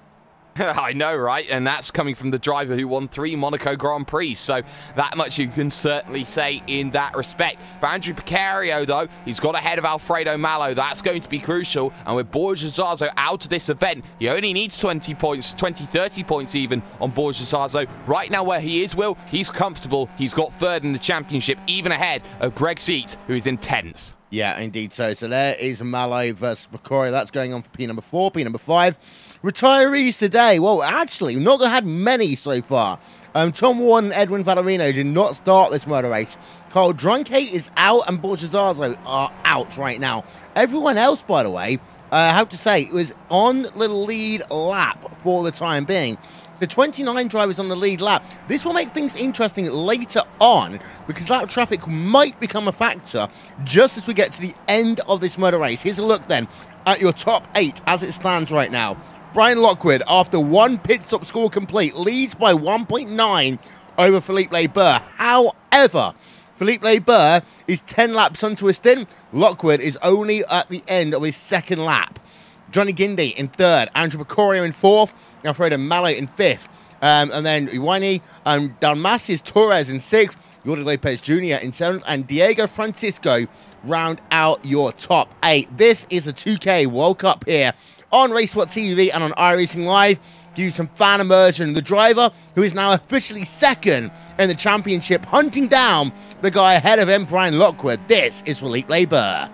I know, right? And that's coming from the driver who won 3 Monaco Grand Prix. So that much you can certainly say in that respect. For Andrew Picario, though, he's got ahead of Alfredo Malo. That's going to be crucial. And with Borja Zazo out of this event, he only needs 20 points, 20, 30 points even on Borja Zazo. Right now where he is, Will, he's comfortable. He's got 3rd in the championship, even ahead of Greg Seitz, who is in 10th. Yeah, indeed. So there is Malo versus Picario. That's going on for P number 4, P number 5. Retirees today. Well, actually, we've not had many so far. Tom Warren and Edwin Valerino did not start this motor race. Carl Drunkate is out and Borja Zazo are out right now. Everyone else, by the way, I have to say, it was on the lead lap for the time being. The 29 drivers on the lead lap. This will make things interesting later on because lap traffic might become a factor just as we get to the end of this motor race. Here's a look then at your top 8 as it stands right now. Brian Lockwood, after 1 pit stop score complete, leads by 1.9 over Philippe Leber. However, Philippe Leber is 10 laps onto his stint. Lockwood is only at the end of his 2nd lap. Johnny Guindy in 3rd, Andrew Picario in 4th, Alfredo Malo in 5th, and then Iwani and Dalmacius Torres in 6th, Jordi Lopez Jr. in 7th, and Diego Francisco round out your top 8. This is a 2K World Cup here on RaceSpot TV and on iRacing Live. Give you some fan immersion. The driver who is now officially 2nd in the championship, hunting down the guy ahead of him, Brian Lockwood. This is Philippe Leber.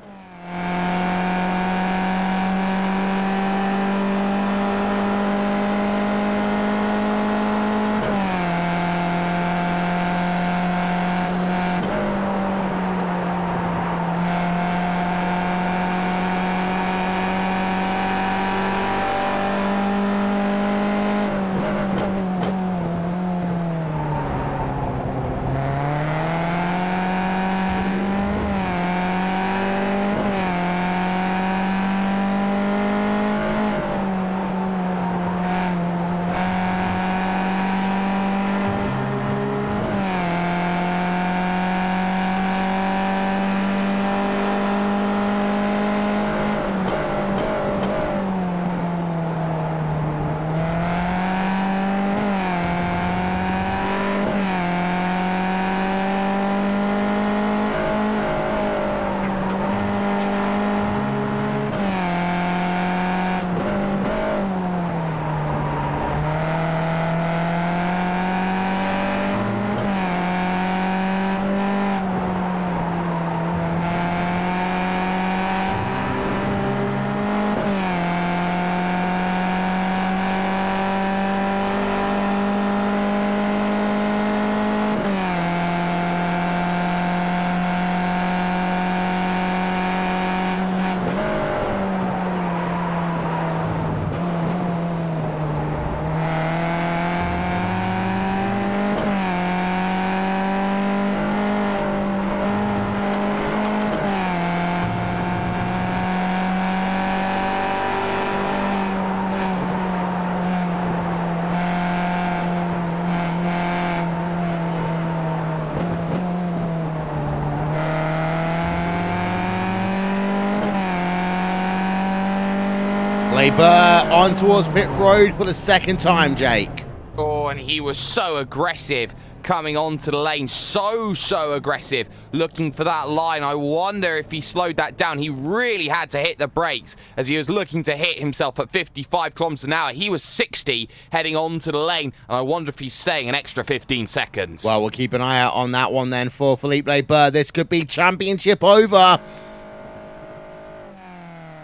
Barber on towards pit road for the 2nd time, Jake. Oh, and he was so aggressive coming onto the lane. So aggressive looking for that line. I wonder if he slowed that down. He really had to hit the brakes as he was looking to hit himself at 55 kilometers an hour. He was 60 heading onto the lane, and I wonder if he's staying an extra 15 seconds. Well, we'll keep an eye out on that one then for Philippe Leber. This could be championship over.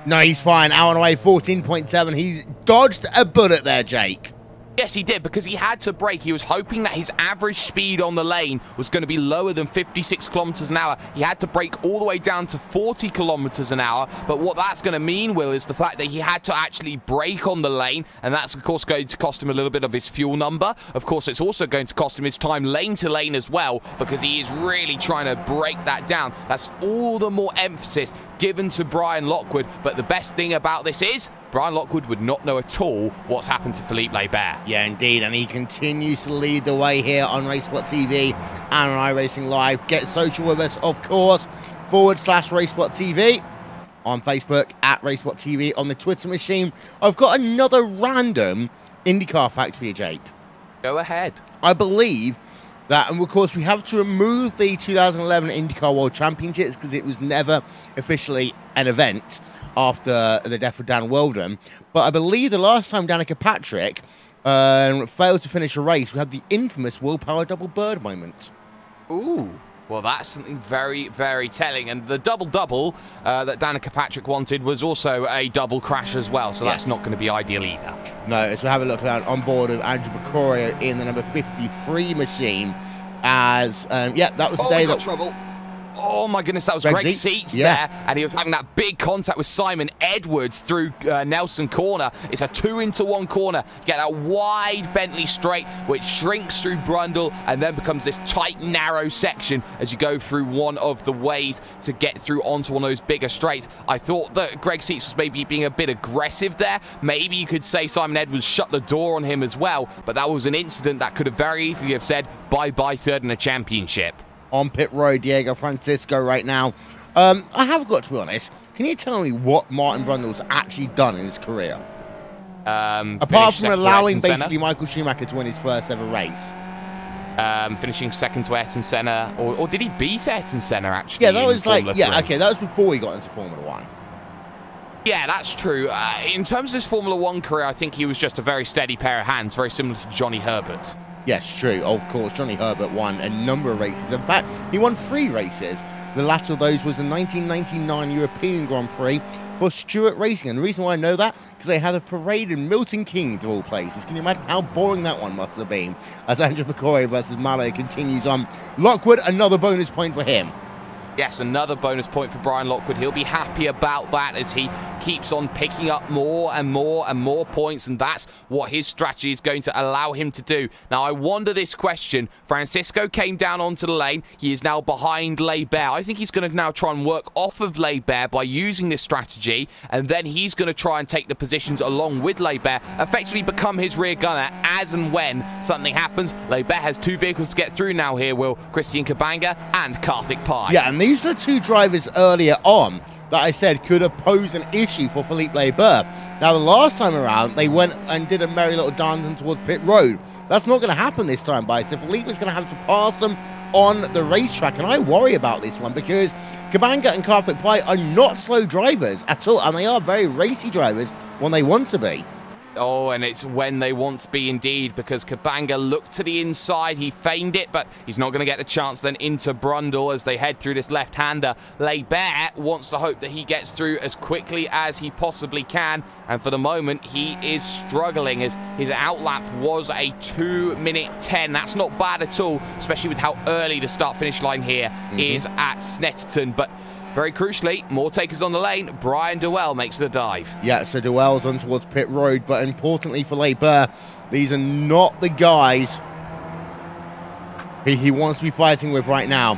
No, he's fine. Out and away, 14.7. He dodged a bullet there, Jake. Yes, he did, because he had to brake. He was hoping that his average speed on the lane was going to be lower than 56 kilometers an hour. He had to brake all the way down to 40 kilometers an hour. But what that's going to mean, Will, is the fact that he had to actually brake on the lane. And that's, of course, going to cost him a little bit of his fuel number. Of course, it's also going to cost him his time lane to lane as well, because he is really trying to break that down. That's all the more emphasis given to Brian Lockwood. But the best thing about this is Brian Lockwood would not know at all what's happened to Philippe Laibert. Yeah, indeed, and he continues to lead the way here on RaceSport TV and on iRacing Live. Get social with us, of course, /RaceSport TV. On Facebook, at RaceSport TV, on the Twitter machine. I've got another random IndyCar fact for you, Jake. Go ahead. I believe that, and of course, we have to remove the 2011 IndyCar World Championships because it was never officially an event after the death of Dan Weldon. But I believe the last time Danica Patrick failed to finish a race, we had the infamous Will Power double bird moment. Ooh. Well, that's something very, very telling. And the double-double that Danica Patrick wanted was also a double crash as well, so that's not going to be ideal either. No, so have a look around on board of Andrew Bacoria in the number 53 machine as, yeah, that was the day that... trouble. Oh my goodness, that was Greg Seats there, and he was having that big contact with Simon Edwards through Nelson Corner. It's a 2-into-1 corner. You get that wide Bentley straight, which shrinks through Brundle and then becomes this tight, narrow section as you go through one of the ways to get through onto one of those bigger straights. I thought that Greg Seats was maybe being a bit aggressive there. Maybe you could say Simon Edwards shut the door on him as well, but that was an incident that could have very easily have said bye-bye third in a championship. On pit road, Diego Francisco right now. I have got to be honest. Can you tell me what Martin Brundle's actually done in his career? Apart from allowing basically Michael Schumacher to win his first ever race. Finishing second to Ayrton Senna, or did he beat Ayrton Senna actually? Yeah, that was like, yeah, okay, that was before he got into Formula One. Yeah, that's true. In terms of his Formula One career, I think he was just a very steady pair of hands, very similar to Johnny Herbert. Yes, true. Of course, Johnny Herbert won a number of races. In fact, he won 3 races. The latter of those was the 1999 European Grand Prix for Stewart Racing. And the reason why I know that, because they had a parade in Milton Keynes, of all places. Can you imagine how boring that one must have been? As Andrew McCoy versus Malloy continues on. Lockwood, another bonus point for him. Yes, another bonus point for Brian Lockwood. He'll be happy about that as he keeps on picking up more and more and more points, and that's what his strategy is going to allow him to do. Now, I wonder this question. Francisco came down onto the lane. He is now behind Laibert. I think he's going to now try and work off of Laibert by using this strategy, and then he's going to try and take the positions along with Laibert, effectively become his rear gunner as and when something happens. Laibert has 2 vehicles to get through now here, Will. Christian Kabanga and Karthik Pai. Yeah, and these are the 2 drivers earlier on that I said could have posed an issue for Philippe Laibert. Now, the last time around, they went and did a merry little dance towards pit road. That's not going to happen this time, by so Philippe is going to have to pass them on the racetrack, and I worry about this one because Kabanga and Karthik Pai are not slow drivers at all, and they are very racy drivers when they want to be. Oh, and it's when they want to be indeed, because Kabanga looked to the inside. He feigned it, but he's not going to get the chance then into Brundle as they head through this left-hander. Laibert wants to hope that he gets through as quickly as he possibly can, and for the moment, he is struggling as his outlap was a 2:10. That's not bad at all, especially with how early the start-finish line here is at Snetterton, but very crucially, more takers on the lane. Brian Dewell makes the dive. Yeah, so Dewell's on towards pit road, but importantly for Laibert, these are not the guys he wants to be fighting with right now.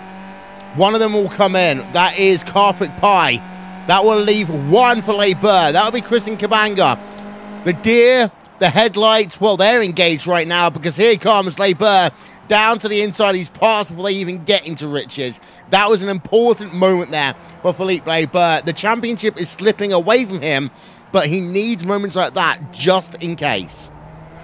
One of them will come in. That is Karthik Pai. That will leave 1 for Laibert. That will be Christian Kabanga. The deer, the headlights, well, they're engaged right now because here comes Laibert. Down to the inside, he's passed before they even get into Riches. That was an important moment there for Philippe Laibert. The championship is slipping away from him, but he needs moments like that just in case.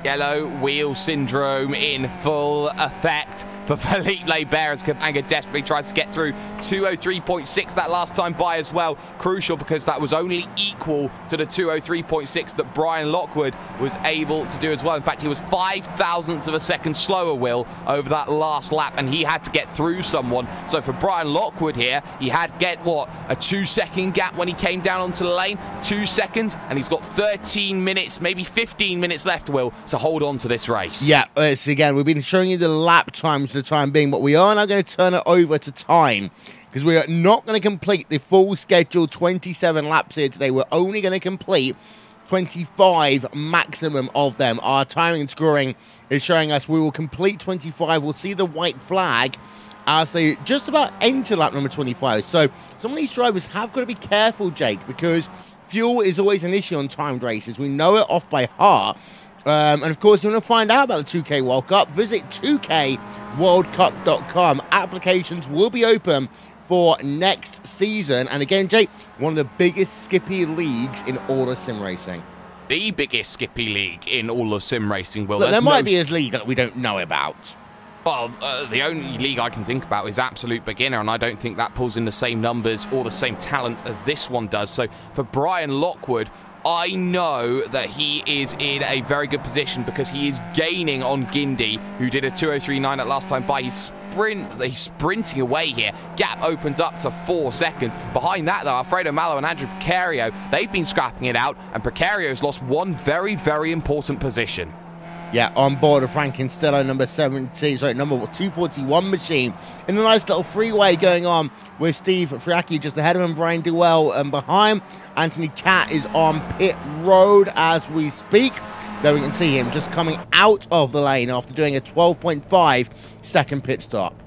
Yellow wheel syndrome in full effect for Philippe Laibert as Kabanga desperately tries to get through. 2:03.6 that last time by as well. Crucial because that was only equal to the 2:03.6 that Brian Lockwood was able to do as well. In fact, he was 0.005 of a second slower, Will, over that last lap, and he had to get through someone. So for Brian Lockwood here, he had to get, what, a 2-second gap when he came down onto the lane? 2 seconds, and he's got 13 minutes, maybe 15 minutes left, Will, to hold on to this race. Yeah, it's, again, we've been showing you the lap times for the time being, but we are now going to turn it over to time because we are not going to complete the full scheduled 27 laps here today. We're only going to complete 25 maximum of them. Our timing and scoring is showing us we will complete 25. We'll see the white flag as they just about enter lap number 25. So some of these drivers have got to be careful, Jake, because fuel is always an issue on timed races. We know it off by heart. And of course, you want to find out about the 2K World Cup, visit 2kworldcup.com. Applications will be open for next season. And again, Jake, one of the biggest Skippy leagues in all of sim racing. The biggest Skippy league in all of sim racing. Will Look, there might be a league that we don't know about. Well, the only league I can think about is Absolute Beginner, and I don't think that pulls in the same numbers or the same talent as this one does. So for Brian Lockwood, I know that he is in a very good position because he is gaining on Guindy, who did a 2:03.9 at last time by. He's sprinting away here. Gap opens up to 4 seconds. Behind that, though, Alfredo Malo and Andrew Precario, they've been scrapping it out, and Precario's lost one very, very important position. Yeah, on board of Frankenstello number 241 machine in a nice little freeway going on with Steve Friacchi just ahead of him, Brian Duell behind. Anthony Catt is on pit road as we speak. There we can see him just coming out of the lane after doing a 12.5 second pit stop.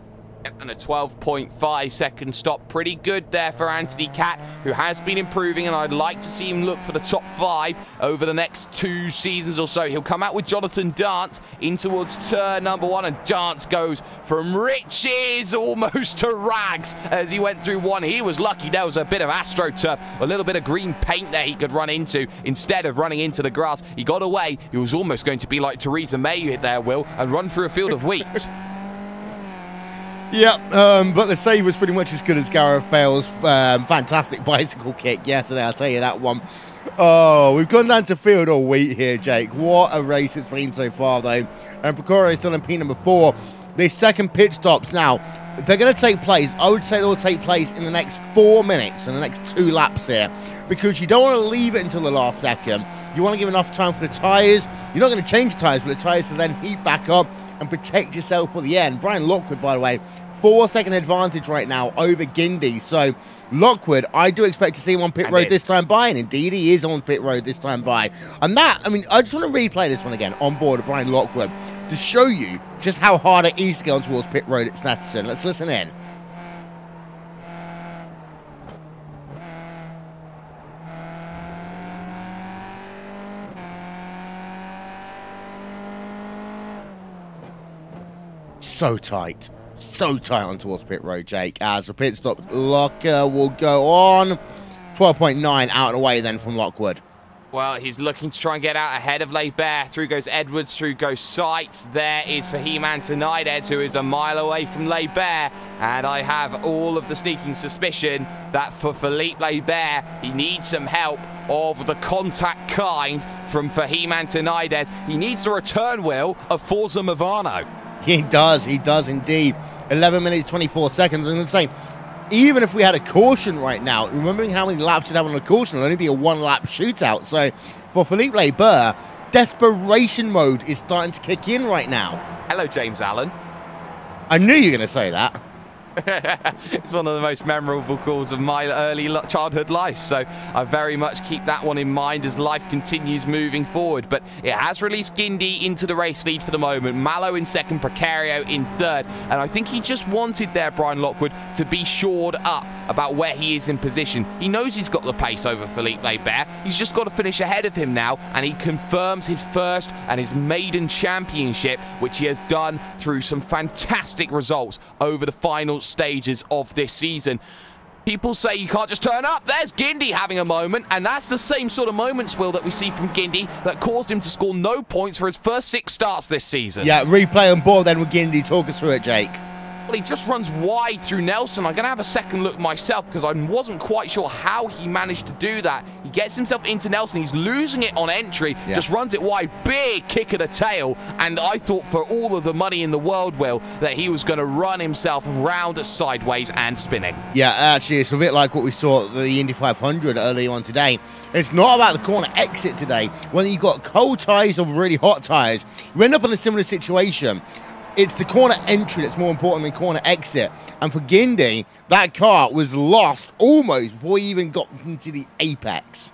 And a 12.5 second stop. Pretty good there for Anthony Catt, who has been improving, and I'd like to see him look for the top 5 over the next 2 seasons or so. He'll come out with Jonathan Dance in towards turn number 1, and Dance goes from riches almost to rags as he went through 1. He was lucky there was a bit of AstroTurf, a little bit of green paint there he could run into instead of running into the grass. He got away. He was almost going to be like Theresa May there, Will, and run through a field of wheat. Yeah, but the save was pretty much as good as Gareth Bale's fantastic bicycle kick yesterday, I'll tell you that one. Oh, we've gone down to field or wheat here, Jake. What a race it's been so far, though. And Precario is still in P number 4. The second pit stops now, they're going to take place. I would say they'll take place in the next 4 minutes, in the next 2 laps here, because you don't want to leave it until the last second. You want to give enough time for the tyres. You're not going to change the tyres, but the tyres will then heat back up and protect yourself for the end. Brian Lockwood, by the way, 4-second advantage right now over Guindy. So Lockwood, I do expect to see him on pit road this time by, and indeed he is on pit road this time by. And that, I mean, I just want to replay this one again on board of Brian Lockwood to show you just how hard it is to go on towards pit road at Snetterton. Let's listen in. So tight on towards pit road, Jake, as the pit stop locker will go on. 12.9 out and away then from Lockwood. Well, he's looking to try and get out ahead of Leibert. Through goes Edwards, through goes Seitz. There is Fahim Antonides, who is a mile away from Leibert. And I have all of the sneaking suspicion that for Philippe Leibert, he needs some help of the contact kind from Fahim Antonides. He needs the return wheel of Forza Movano. He does indeed. 11 minutes, 24 seconds. And the same, even if we had a caution right now, remembering how many laps you'd have on a caution, it'll only be a 1-lap shootout. So for Philippe Leibert, desperation mode is starting to kick in right now. Hello, James Allen. I knew you were going to say that. It's one of the most memorable calls of my early childhood life, so I very much keep that one in mind as life continues moving forward. But it has released Guindy into the race lead for the moment. Malo in second, Precario in third, and I think he just wanted there, Brian Lockwood, to be shored up about where he is in position. He knows he's got the pace over Philippe Leibert. He's just got to finish ahead of him now, and he confirms his first and his maiden championship, which he has done through some fantastic results over the final stages of this season. People say you can't just turn up. There's Guindy having a moment, and that's the same sort of moments, Will, that we see from Guindy that caused him to score no points for his first 6 starts this season. Yeah, replay on board then with Guindy. Talk us through it, Jake. Well, he just runs wide through Nelson. I'm going to have a second look myself because I wasn't quite sure how he managed to do that. He gets himself into Nelson. He's losing it on entry, just runs it wide. Big kick of the tail. And I thought for all of the money in the world, Will, that he was going to run himself round sideways and spinning. Yeah, actually, it's a bit like what we saw at the Indy 500 earlier on today. It's not about the corner exit today. When you've got cold tyres or really hot tyres, you end up in a similar situation. It's the corner entry that's more important than corner exit. And for Guindy, that car was lost almost before he even got into the apex.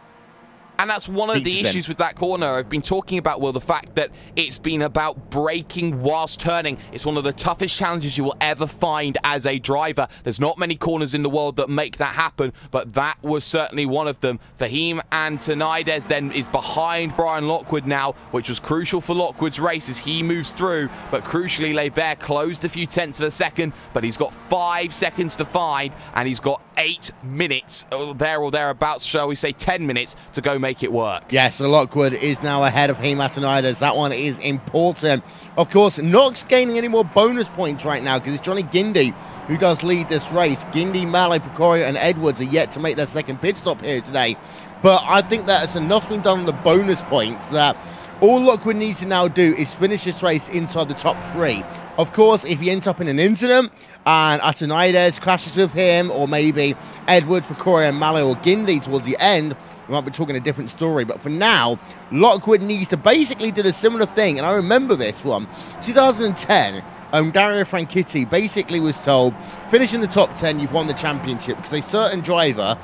And that's one of the issues with that corner. I've been talking about, Will, the fact that it's been about braking whilst turning. It's one of the toughest challenges you will ever find as a driver. There's not many corners in the world that make that happen, but that was certainly one of them. Fahim Antonides then is behind Brian Lockwood now, which was crucial for Lockwood's race as he moves through. But crucially, Lebert closed a few tenths of a second, but he's got 5 seconds to find, and he's got 8 minutes, there or thereabouts, shall we say 10 minutes, to go make it work. Yes, so Lockwood is now ahead of Hematonides. That one is important. Of course, not gaining any more bonus points right now because it's Johnny Guindy who does lead this race. Guindy, Malloy, Pecorio, and Edwards are yet to make their second pit stop here today. But I think that it's enough's been done on the bonus points that all Lockwood needs to now do is finish this race inside the top 3. Of course, if he ends up in an incident and Antonides crashes with him, or maybe Edwards, Pecorio, and Malloy or Guindy towards the end, we might be talking a different story. But for now, Lockwood needs to basically do a similar thing. And I remember this one. 2010, Dario Franchitti basically was told, finish in the top 10, you've won the championship, because a certain driver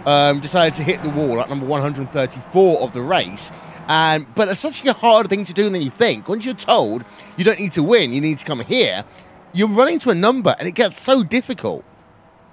decided to hit the wall at number 134 of the race. But it's such a hard thing to do than you think. Once you're told you don't need to win, you need to come here, you're running to a number, and it gets so difficult.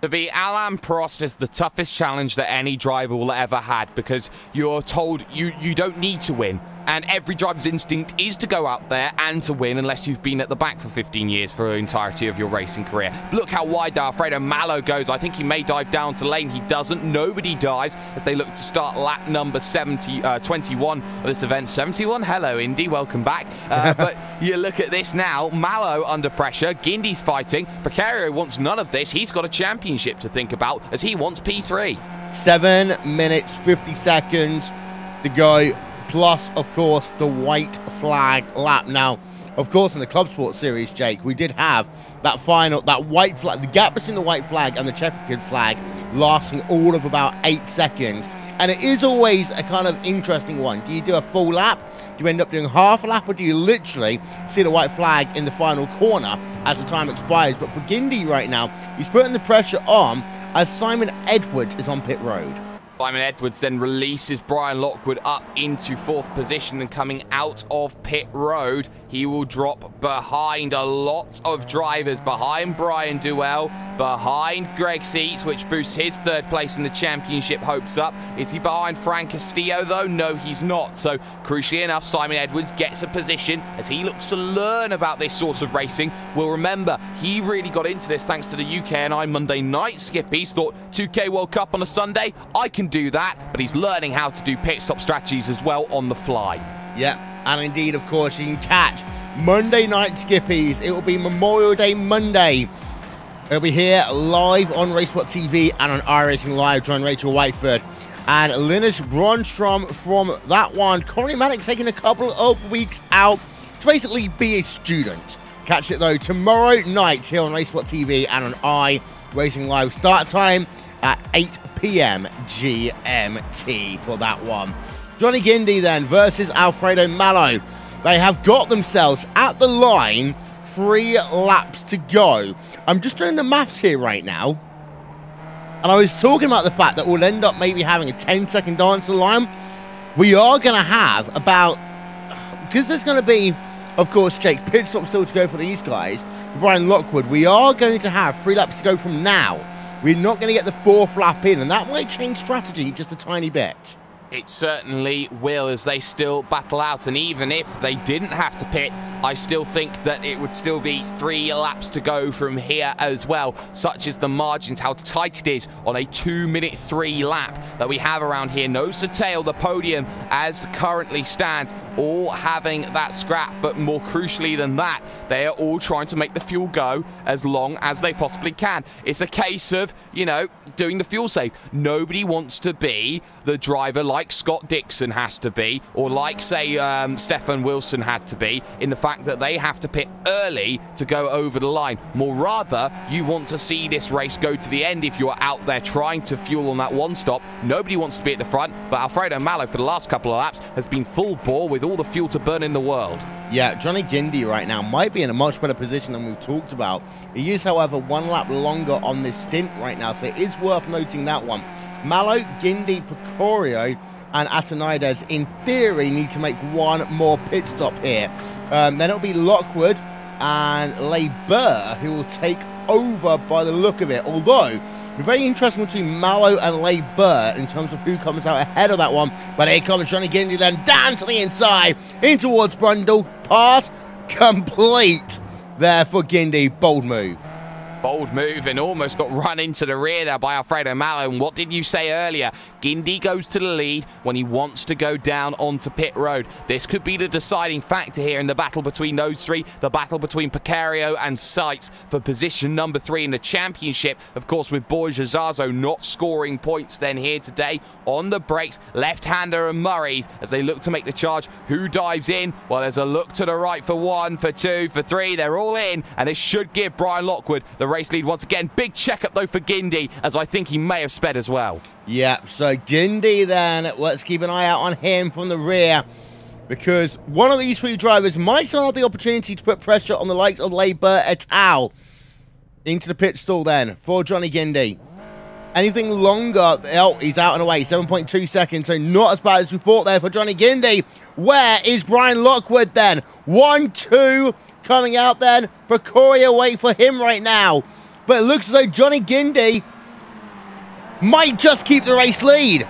To be Alain Prost is the toughest challenge that any driver will ever had, because you're told you don't need to win. And every driver's instinct is to go out there and to win, unless you've been at the back for 15 years for the entirety of your racing career. Look how wide Alfredo Malo goes. I think he may dive down to lane. He doesn't. Nobody dies as they look to start lap number 21 of this event. 71? Hello, Indy. Welcome back. But you look at this now. Malo under pressure. Guindy's fighting. Pecorio wants none of this. He's got a championship to think about as he wants P3. 7 minutes, 50 seconds to go. Plus, of course, the white flag lap. Now, of course, in the Club Sport Series, Jake, we did have that white flag, the gap between the white flag and the checkered flag lasting all of about 8 seconds. And it is always a kind of interesting one. Do you do a full lap? Do you end up doing half a lap? Or do you literally see the white flag in the final corner as the time expires? But for Guindy right now, he's putting the pressure on as Simon Edwards is on pit road. Simon Edwards then releases Brian Lockwood up into 4th position, and coming out of pit road, he will drop behind a lot of drivers, behind Brian Duell, behind Greg Seats, which boosts his 3rd place in the championship hopes up. Is he behind Frank Castillo though? No, he's not. So crucially enough, Simon Edwards gets a position as he looks to learn about this sort of racing. We'll remember, he really got into this thanks to the UKNI Monday night skippies. Thought 2K World Cup on a Sunday, I can do that, but he's learning how to do pit stop strategies as well on the fly. Yeah, and indeed, of course, you can catch Monday night skippies. It will be Memorial Day Monday. It'll be here live on Racesport TV and on iRacing Live. Join Rachel Whiteford and Linus Bronstrom from that one. Connie Maddox taking a couple of weeks out to basically be a student. Catch it though tomorrow night here on Racesport TV and on iRacing Live. Start time at 8 p.m. GMT for that one. Johnny Guindy then versus Alfredo Malo. They have got themselves at the line, 3 laps to go. I'm just doing the maths here right now. And I was talking about the fact that we'll end up maybe having a 10-second dance to the line. We are going to have about, because there's going to be, of course, Jake, pit stop still to go for these guys. Brian Lockwood, we are going to have 3 laps to go from now. We're not going to get the 4th lap in, and that might change strategy just a tiny bit. It certainly will, as they still battle out, and even if they didn't have to pit, I still think that it would still be 3 laps to go from here as well, such as the margins, how tight it is on a 2-minute 3 lap that we have around here. Nose to tail, the podium as currently stands, all having that scrap, but more crucially than that, they are all trying to make the fuel go as long as they possibly can. It's a case of, you know, doing the fuel save. Nobody wants to be the driver like Scott Dixon has to be, or like, say, Stefan Wilson had to be, in the fact that they have to pit early to go over the line. More rather, you want to see this race go to the end if you're out there trying to fuel on that one stop. Nobody wants to be at the front, but Alfredo Malo for the last couple of laps has been full bore with all the fuel to burn in the world. Yeah, Johnny Guindy right now might be in a much better position than we've talked about. He is, however, 1 lap longer on this stint right now, so it is worth noting that one. Malo, Guindy, Pecorio, and Atanides, in theory, need to make one more pit stop here. Then it'll be Lockwood and Barber who will take over by the look of it. Although, very interesting between Mallow and Barber in terms of who comes out ahead of that one. But here comes Johnny Gindy then down to the inside, in towards Brundle. Pass complete there for Gindy. Bold move. Bold move, and almost got run into the rear there by Alfredo Mallow. And what did you say earlier? Gindy goes to the lead when he wants to go down onto pit road. This could be the deciding factor here in the battle between those three, the battle between Picario and Seitz for position number 3 in the championship. Of course, with Borja Zazo not scoring points then here today. On the brakes, left-hander and Murray's as they look to make the charge. Who dives in? Well, there's a look to the right for 1, for 2, for 3. They're all in, and this should give Brian Lockwood the race lead once again. Big checkup though for Gindy, as I think he may have sped as well. Yeah, so Gindy then, let's keep an eye out on him from the rear, because one of these 3 drivers might still have the opportunity to put pressure on the likes of Barber et al. Into the pit stall then for Johnny Gindy. Anything longer, oh, he's out and away, 7.2 seconds, so not as bad as we thought there for Johnny Gindy. Where is Brian Lockwood then? 1, 2, coming out then. Picario wait for him right now. But it looks as though Johnny Gindy might just keep the race lead.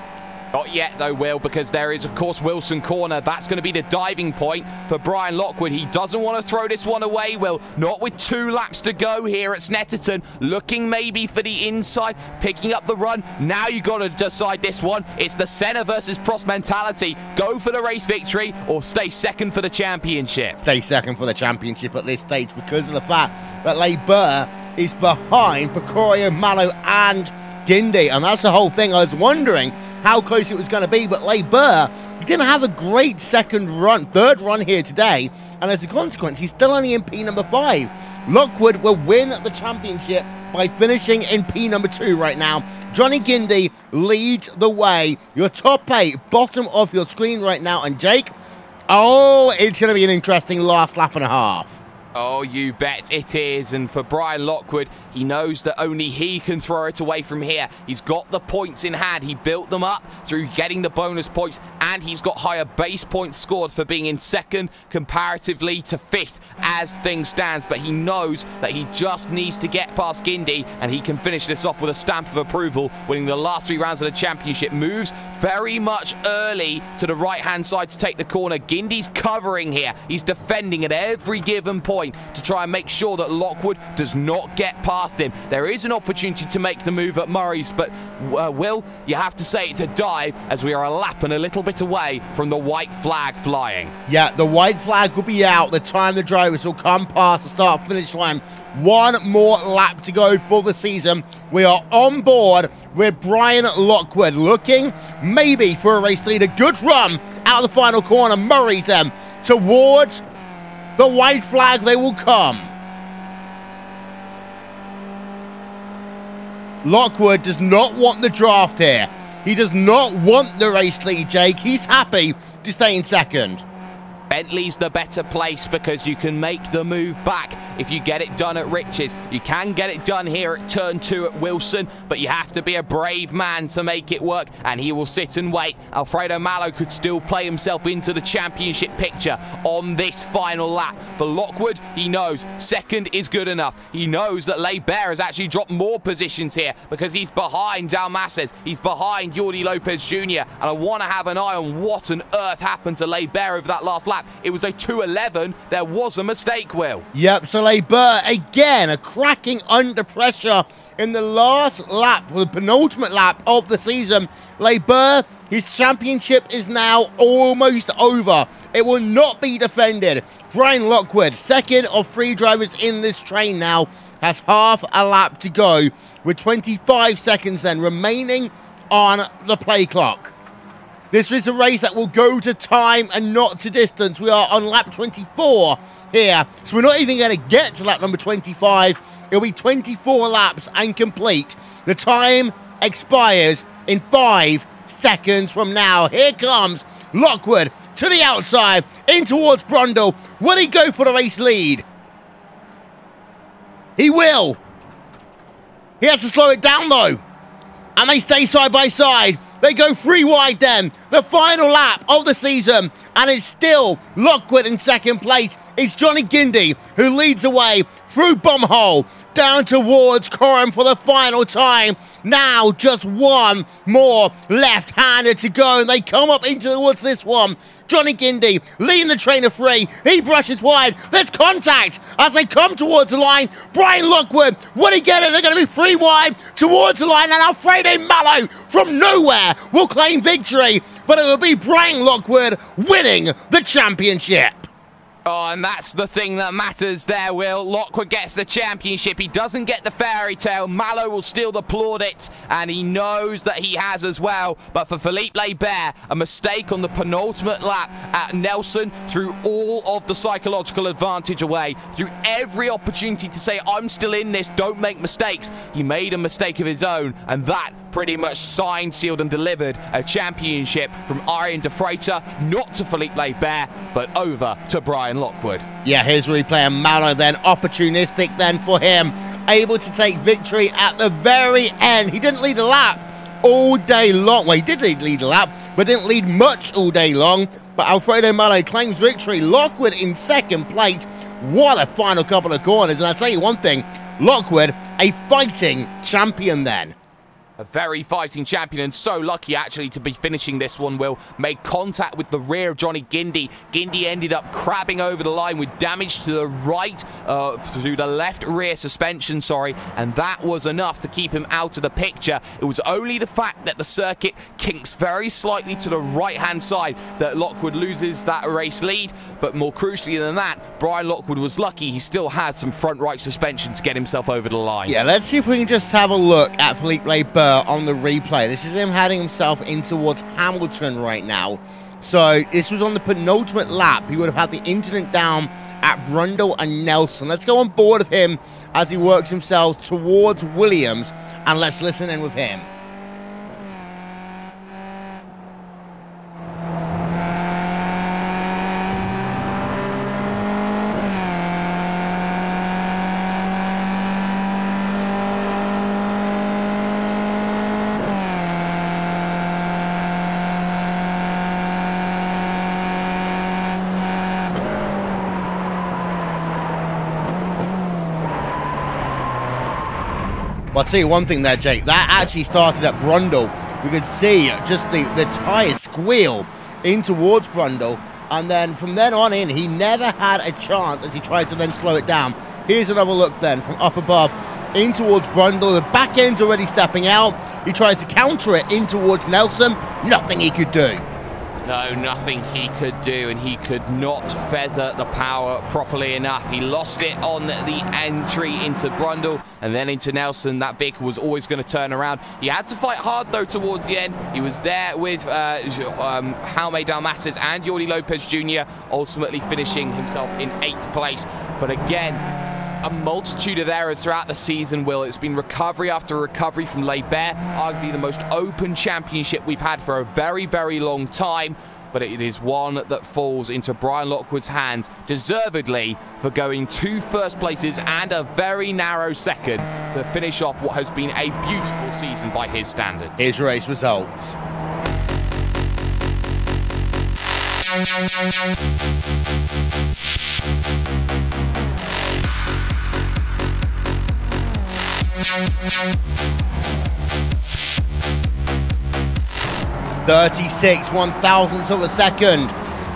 Not yet though, Will, because there is, of course, Wilson Corner. That's going to be the diving point for Brian Lockwood. He doesn't want to throw this one away, Will. Not with 2 laps to go here at Snetterton. Looking maybe for the inside, picking up the run. Now you got to decide this one. It's the Senna versus Prost mentality. Go for the race victory or stay second for the championship. Stay second for the championship at this stage because of the fact that Barber is behind Picario, Mallow and Gindy. And that's the whole thing. I was wondering how close it was going to be, but Barber didn't have a great third run here today, and as a consequence, he's still only in P number 5. Lockwood will win the championship by finishing in P number 2 right now. Johnny Gindy leads the way. Your top 8, bottom of your screen right now, and Jake, oh, it's going to be an interesting last lap and a half. Oh, you bet it is. And for Brian Lockwood, he knows that only he can throw it away from here. He's got the points in hand. He built them up through getting the bonus points, and he's got higher base points scored for being in second comparatively to 5th as things stands. But he knows that he just needs to get past Gindy, and he can finish this off with a stamp of approval, winning the last 3 rounds of the championship. Moves very much early to the right-hand side to take the corner. Gindy's covering here. He's defending at every given point to try and make sure that Lockwood does not get past him. There is an opportunity to make the move at Murray's, but Will, you have to say it's a dive as we are a lap and a little bit away from the white flag flying. Yeah, the white flag will be out the time the drivers will come past the start-finish line. 1 more lap to go for the season. We are on board with Brian Lockwood, looking maybe for a race lead. A good run out of the final corner. Murray's them towards the white flag. They will come. Lockwood does not want the draft here. He does not want the race lead, Jake. He's happy to stay in second. Bentley's the better place because you can make the move back if you get it done at Riches. You can get it done here at turn 2 at Wilson, but you have to be a brave man to make it work, and he will sit and wait. Alfredo Mallow could still play himself into the championship picture on this final lap. For Lockwood, he knows second is good enough. He knows that Barber has actually dropped more positions here because he's behind Dalmases. He's behind Jordi Lopez Jr. And I want to have an eye on what on earth happened to Barber over that last lap. It was a 2:11. There was a mistake, Will. Yep, so Barber, again, a cracking under pressure in the last lap, the penultimate lap of the season. Barber, his championship is now almost over. It will not be defended. Brian Lockwood, second of 3 drivers in this train now, has half a lap to go with 25 seconds then remaining on the play clock. This is a race that will go to time and not to distance. We are on lap 24 here, so we're not even going to get to lap number 25. It'll be 24 laps and complete. The time expires in 5 seconds from now. Here comes Lockwood to the outside, in towards Brundle. Will he go for the race lead? He will. He has to slow it down, though. And they stay side by side. They go 3 wide then. The final lap of the season. And it's still Lockwood in second place. It's Johnny Guindy who leads away through Bumhole down towards Coram for the final time. Now just one more left-hander to go, and they come up into towards this one. Johnny Guindy leading the train of 3. He brushes wide. There's contact as they come towards the line. Brian Lockwood, will he get it? They're going to be 3 wide towards the line, and Alfredo Mallow from nowhere will claim victory, but it will be Brian Lockwood winning the championship. Oh, and that's the thing that matters there, Will. Lockwood gets the championship. He doesn't get the fairy tale. Mallow will steal the plaudits, and he knows that he has as well. But for Philippe Laibert, a mistake on the penultimate lap at Nelson threw all of the psychological advantage away, threw every opportunity to say, I'm still in this, don't make mistakes. He made a mistake of his own, and that pretty much signed, sealed, and delivered a championship from Arjen de Freitas, not to Philippe Laibert, but over to Brian Lockwood. Yeah, here's replay, and Mallow then opportunistic then for him, able to take victory at the very end. He didn't lead a lap all day long. Well, he did lead a lap, but didn't lead much all day long. But Alfredo Mallow claims victory. Lockwood in second place. What a final couple of corners. And I'll tell you one thing, Lockwood, a fighting champion then. A very fighting champion, and so lucky actually to be finishing this one. Will made contact with the rear of Johnny Guindy. Guindy ended up crabbing over the line with damage to the right, through the left rear suspension, and that was enough to keep him out of the picture. It was only the fact that the circuit kinks very slightly to the right-hand side that Lockwood loses that race lead, but more crucially than that, Brian Lockwood was lucky he still had some front right suspension to get himself over the line. Yeah, let's see if we can just have a look at Philippe Laibert on the replay. This is him heading himself in towards Hamilton right now. So this was on the penultimate lap. He would have had the incident down at Brundle and Nelson. Let's go on board of him as he works himself towards Williams, and let's listen in with him. I'll tell you one thing there, Jake. That actually started at Brundle. We could see just the tyres squeal in towards Brundle. And then from then on in, he never had a chance as he tried to then slow it down. Here's another look then from up above in towards Brundle. The back end's already stepping out. He tries to counter it in towards Nelson. Nothing he could do. No, nothing he could do, and he could not feather the power properly enough. He lost it on the entry into Brundle and then into Nelson. That vehicle was always going to turn around. He had to fight hard, though, towards the end. He was there with Jaume Dalmases and Jordi Lopez Jr., ultimately finishing himself in 8th place. But again, a multitude of errors throughout the season, Will. It's been recovery after recovery from Laibert, arguably the most open championship we've had for a very, very long time. But it is one that falls into Brian Lockwood's hands, deservedly, for going 2 first places and a very narrow second to finish off what has been a beautiful season by his standards. Here's race results. .36 of a second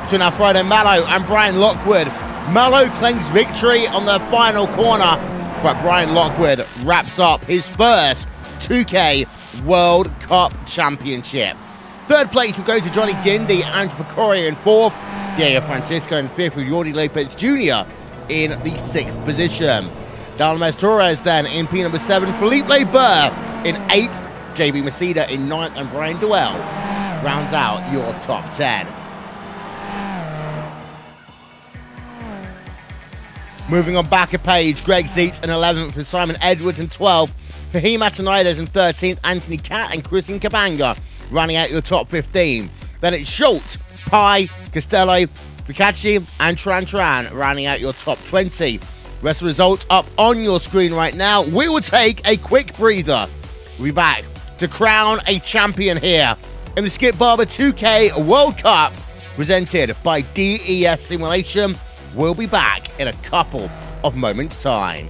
between Alfredo Mallow and Brian Lockwood. Mallow claims victory on the final corner, but Brian Lockwood wraps up his first 2K World Cup Championship. 3rd place will go to Johnny Guindy, Andrew Pecoria in 4th, Diego Francisco in 5th, with Jordi Lopez Jr. in the 6th position. Dalmas Torres then in P number 7, Philippe Laibert in 8th, JB Maceda in 9th, and Brian Duell rounds out your top 10. Moving on back a page, Greg Zeitz in 11th with Simon Edwards in 12th, Fahim Atanides in 13th, Anthony Cat and Christian Kabanga running out your top 15. Then it's Schultz, Pai, Costello, Ficacci and Tran rounding out your top 20. Rest of the results up on your screen right now. We will take a quick breather. We'll be back to crown a champion here in the Skip Barber 2K World Cup presented by DES Simulation. We'll be back in a couple of moments' time.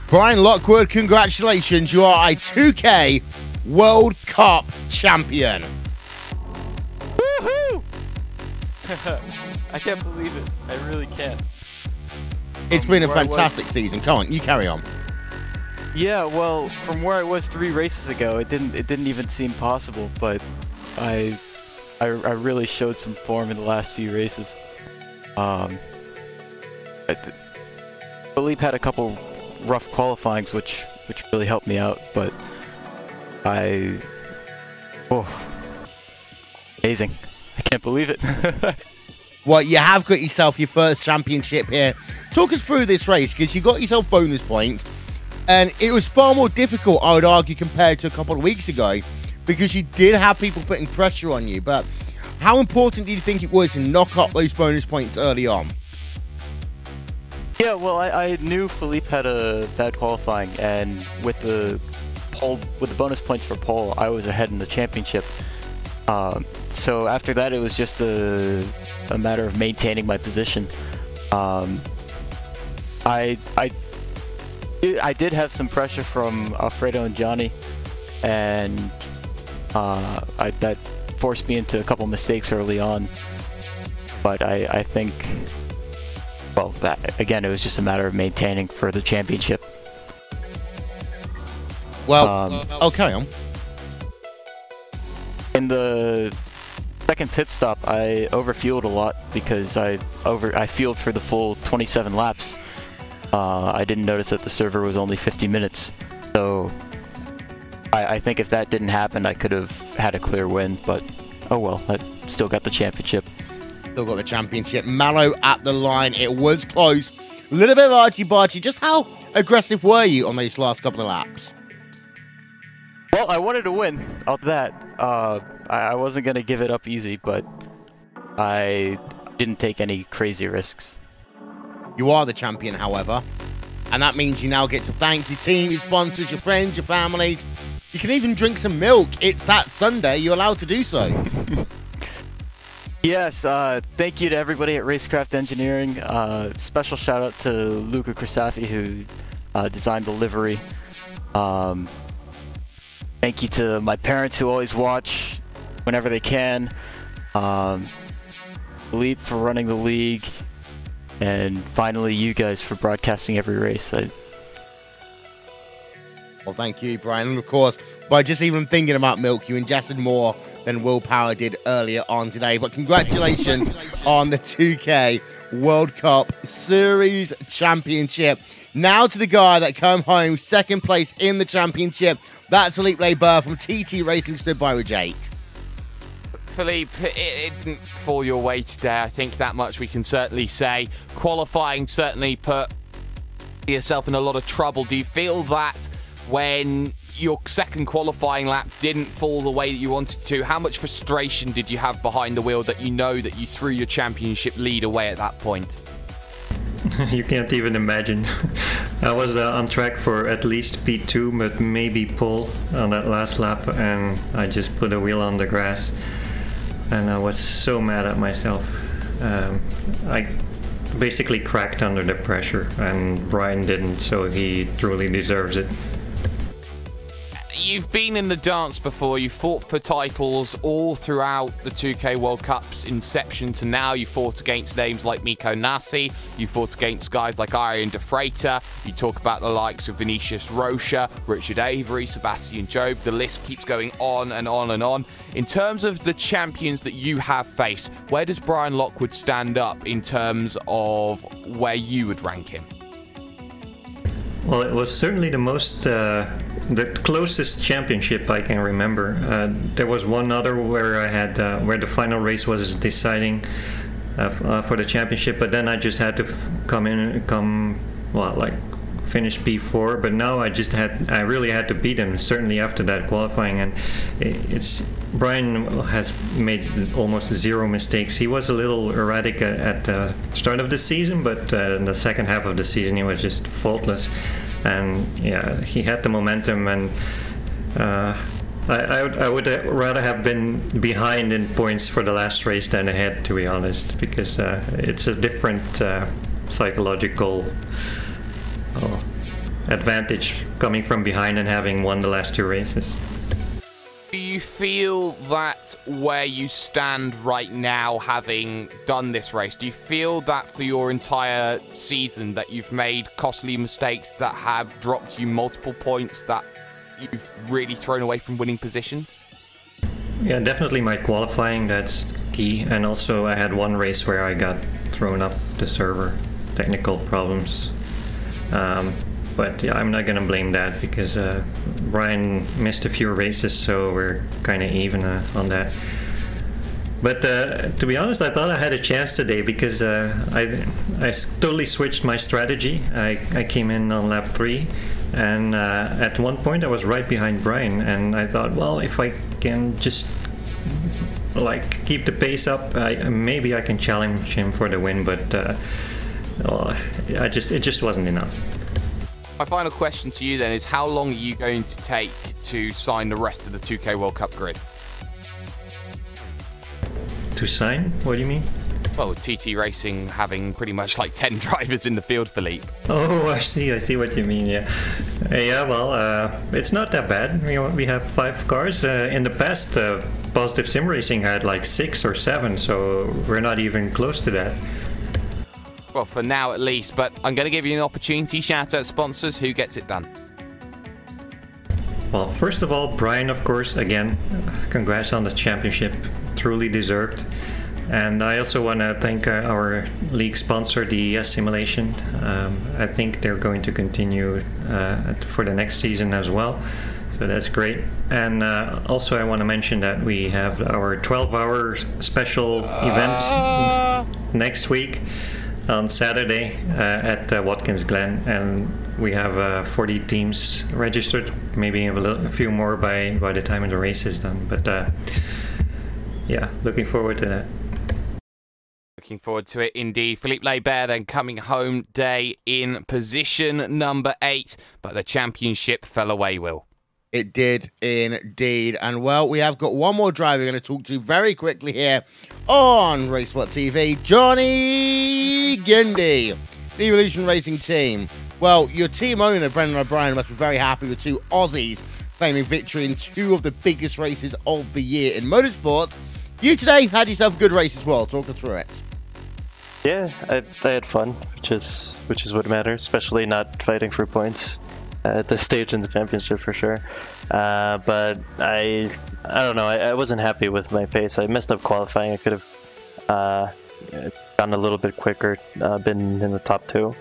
Brian Lockwood, congratulations, you are a 2K World Cup champion. Woohoo! I can't believe it. I really can't. It's been a fantastic season. Come on, you carry on. Yeah, well, from where I was 3 races ago, it didn't even seem possible, but I really showed some form in the last few races. Philippe had a couple rough qualifyings, which really helped me out, but amazing. I can't believe it. Well, you have got yourself your first championship here. Talk us through this race, because you got yourself bonus points, and it was far more difficult, I would argue, compared to a couple of weeks ago, because you did have people putting pressure on you. But how important do you think it was to knock up those bonus points early on? Yeah, well, I knew Philippe had a bad qualifying, and with the bonus points for pole, I was ahead in the championship. So after that, it was just a matter of maintaining my position. I did have some pressure from Alfredo and Johnny, and that forced me into a couple mistakes early on. But I think, well, that again, it was just a matter of maintaining for the championship. Well, okay. In the second pit stop, I overfueled a lot because I fueled for the full 27 laps. I didn't notice that the server was only 50 minutes, so I think if that didn't happen, I could have had a clear win, but oh well, I still got the championship. Still got the championship. Mallow at the line. It was close. A little bit of argy-bargy. Just how aggressive were you on these last couple of laps? Well, I wanted to win out that. I wasn't going to give it up easy, but I didn't take any crazy risks. You are the champion, however, and that means you now get to thank your team, your sponsors, your friends, your families. You can even drink some milk. It's that Sunday. You're allowed to do so. Yes, thank you to everybody at Racecraft Engineering. Special shout out to Luca Crisafi, who designed the livery. Thank you to my parents who always watch whenever they can. Leap for running the league. And finally, you guys for broadcasting every race. Well, thank you, Brian. And of course, by just even thinking about Milk, you ingested more than Will Power did earlier on today. But congratulations on the 2K World Cup Series Championship. Now to the guy that came home second place in the championship. That's Philippe Barber from TT Racing, stood by with Jake. Philippe, it didn't fall your way today. I think that much we can certainly say. Qualifying certainly put yourself in a lot of trouble. Do you feel that when your second qualifying lap didn't fall the way that you wanted to, how much frustration did you have behind the wheel that you know that you threw your championship lead away at that point? You can't even imagine. I was on track for at least P2, but maybe pole on that last lap, and I just put a wheel on the grass, and I was so mad at myself. I basically cracked under the pressure, and Brian didn't, so he truly deserves it. You've been in the dance before. You've fought for titles all throughout the 2K World Cup's inception to now. You fought against names like Mikko Nasi. You fought against guys like Arjen de Freitas. You talk about the likes of Vinicius Rocha, Richard Avery, Sebastian Job. The list keeps going on and on and on. In terms of the champions that you have faced, where does Brian Lockwood stand up in terms of where you would rank him? Well, it was certainly the closest championship I can remember. There was one other where I had where the final race was deciding for the championship, but then I just had to finish P4. But now I really had to beat him. Certainly after that qualifying, and Brian has made almost zero mistakes. He was a little erratic at the start of the season, but in the second half of the season he was just faultless. And yeah, he had the momentum, and I would rather have been behind in points for the last race than ahead, to be honest, because it's a different psychological advantage coming from behind and having won the last two races. Do you feel that where you stand right now, having done this race, do you feel that for your entire season that you've made costly mistakes that have dropped you multiple points, that you've really thrown away from winning positions? Yeah, definitely my qualifying, that's key. And also I had one race where I got thrown off the server, technical problems. But yeah, I'm not gonna blame that because Brian missed a few races, so we're kind of even on that. But to be honest, I thought I had a chance today because I totally switched my strategy. I came in on lap 3, and at one point I was right behind Brian, and I thought, well, if I can just keep the pace up, maybe I can challenge him for the win. But it just wasn't enough. My final question to you then is, how long are you going to take to sign the rest of the 2K World Cup grid? To sign? What do you mean? Well, with TT Racing having pretty much like 10 drivers in the field, Philippe. Oh, I see what you mean, yeah. Yeah, well, it's not that bad. We have 5 cars. In the past, Positive Sim Racing had like 6 or 7, so we're not even close to that. Well, for now at least, but I'm going to give you an opportunity. Shout out sponsors. Who gets it done? Well, first of all, Brian, of course, again, congrats on the championship. Truly deserved. And I also want to thank our league sponsor, the Simulation. I think they're going to continue for the next season as well. So that's great. And also I want to mention that we have our 12-hour special event next week on Saturday at Watkins Glen, and we have 40 teams registered, maybe a few more by the time the race is done. But yeah, looking forward to that. Looking forward to it indeed. Philippe Labert then coming home day in position number 8, but the championship fell away, Will. It did indeed. And well, we have got one more driver we're going to talk to very quickly here on Racespot TV, Johnny Gindy, the Evolution Racing team. Well, your team owner, Brendan O'Brien, must be very happy with two Aussies claiming victory in two of the biggest races of the year in motorsport. You today had yourself a good race as well. Talk us through it. Yeah, I had fun, which is what matters, especially not fighting for points at this stage in the championship for sure. But I don't know, I wasn't happy with my pace. I messed up qualifying. I could have gone a little bit quicker, been in the top two.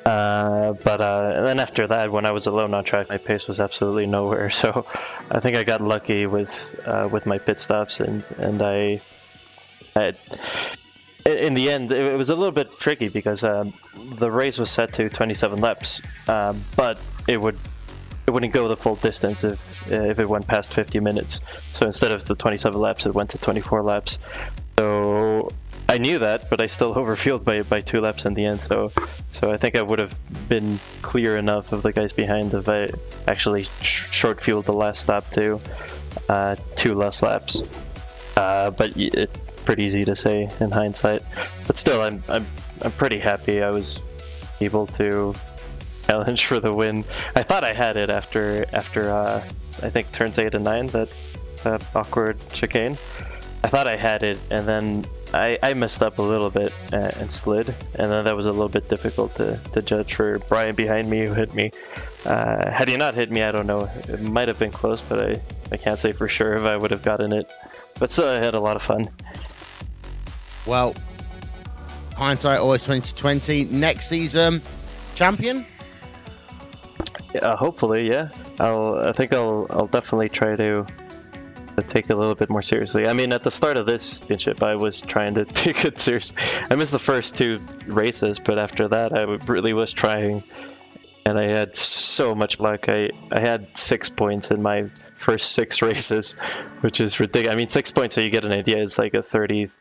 But then after that, when I was alone on track, my pace was absolutely nowhere. So I think I got lucky with my pit stops, and I in the end, it was a little bit tricky because the race was set to 27 laps, but it wouldn't go the full distance if it went past 50 minutes. So instead of the 27 laps, it went to 24 laps. So I knew that, but I still overfueled by 2 laps in the end. So I think I would have been clear enough of the guys behind if I actually short fueled the last stop to 2 less laps. But it's pretty easy to say in hindsight. But still, I'm pretty happy I was able to challenge for the win. I thought I had it after I think turns 8 and 9, that awkward chicane. I thought I had it, and then I messed up a little bit and slid, and then that was a little bit difficult to judge for Brian behind me who hit me. Had he not hit me, I don't know. It might have been close, but I can't say for sure if I would have gotten it. But still, I had a lot of fun. Well, hindsight always 2020. Next season, champion? Hopefully, yeah. I think I'll definitely try to take it a little bit more seriously. I mean, at the start of this championship, I was trying to take it seriously. I missed the first 2 races, but after that, I really was trying, and I had so much luck. I had 6 points in my first 6 races, which is ridiculous. I mean, 6 points, so you get an idea, is like a 30.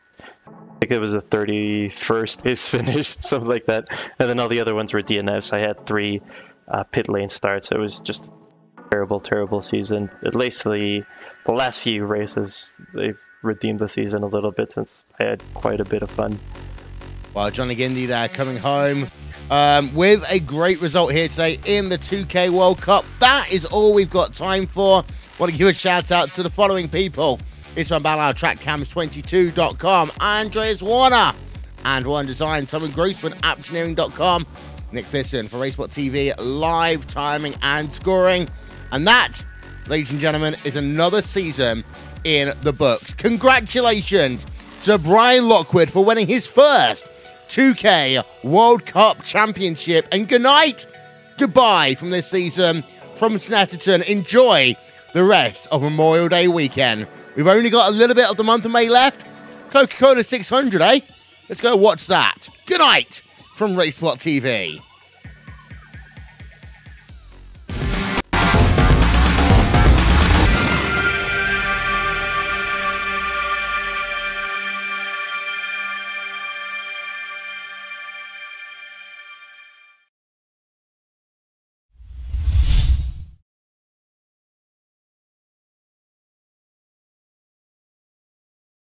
I think it was a 31st place finish, something like that. And then all the other ones were DNFs. I had 3 pit lane starts. It was just terrible season. At least the last few races, they've redeemed the season a little bit since I had quite a bit of fun. Well, Johnny Gindy there coming home with a great result here today in the 2K World Cup. That is all we've got time for. Want to give a shout out to the following people. It's from TrackCams22.com, Andreas Warner, and One Design, Simon Grossman, Aptioneering.com, Nick Thisson for Racespot TV, live timing and scoring. And that, ladies and gentlemen, is another season in the books. Congratulations to Brian Lockwood for winning his first 2K World Cup Championship. And good night, goodbye from this season from Snetterton. Enjoy the rest of Memorial Day weekend. We've only got a little bit of the month of May left. Coca-Cola 600, eh? Let's go watch that. Good night from Racespot TV.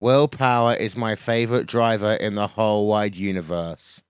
Will Power is my favorite driver in the whole wide universe.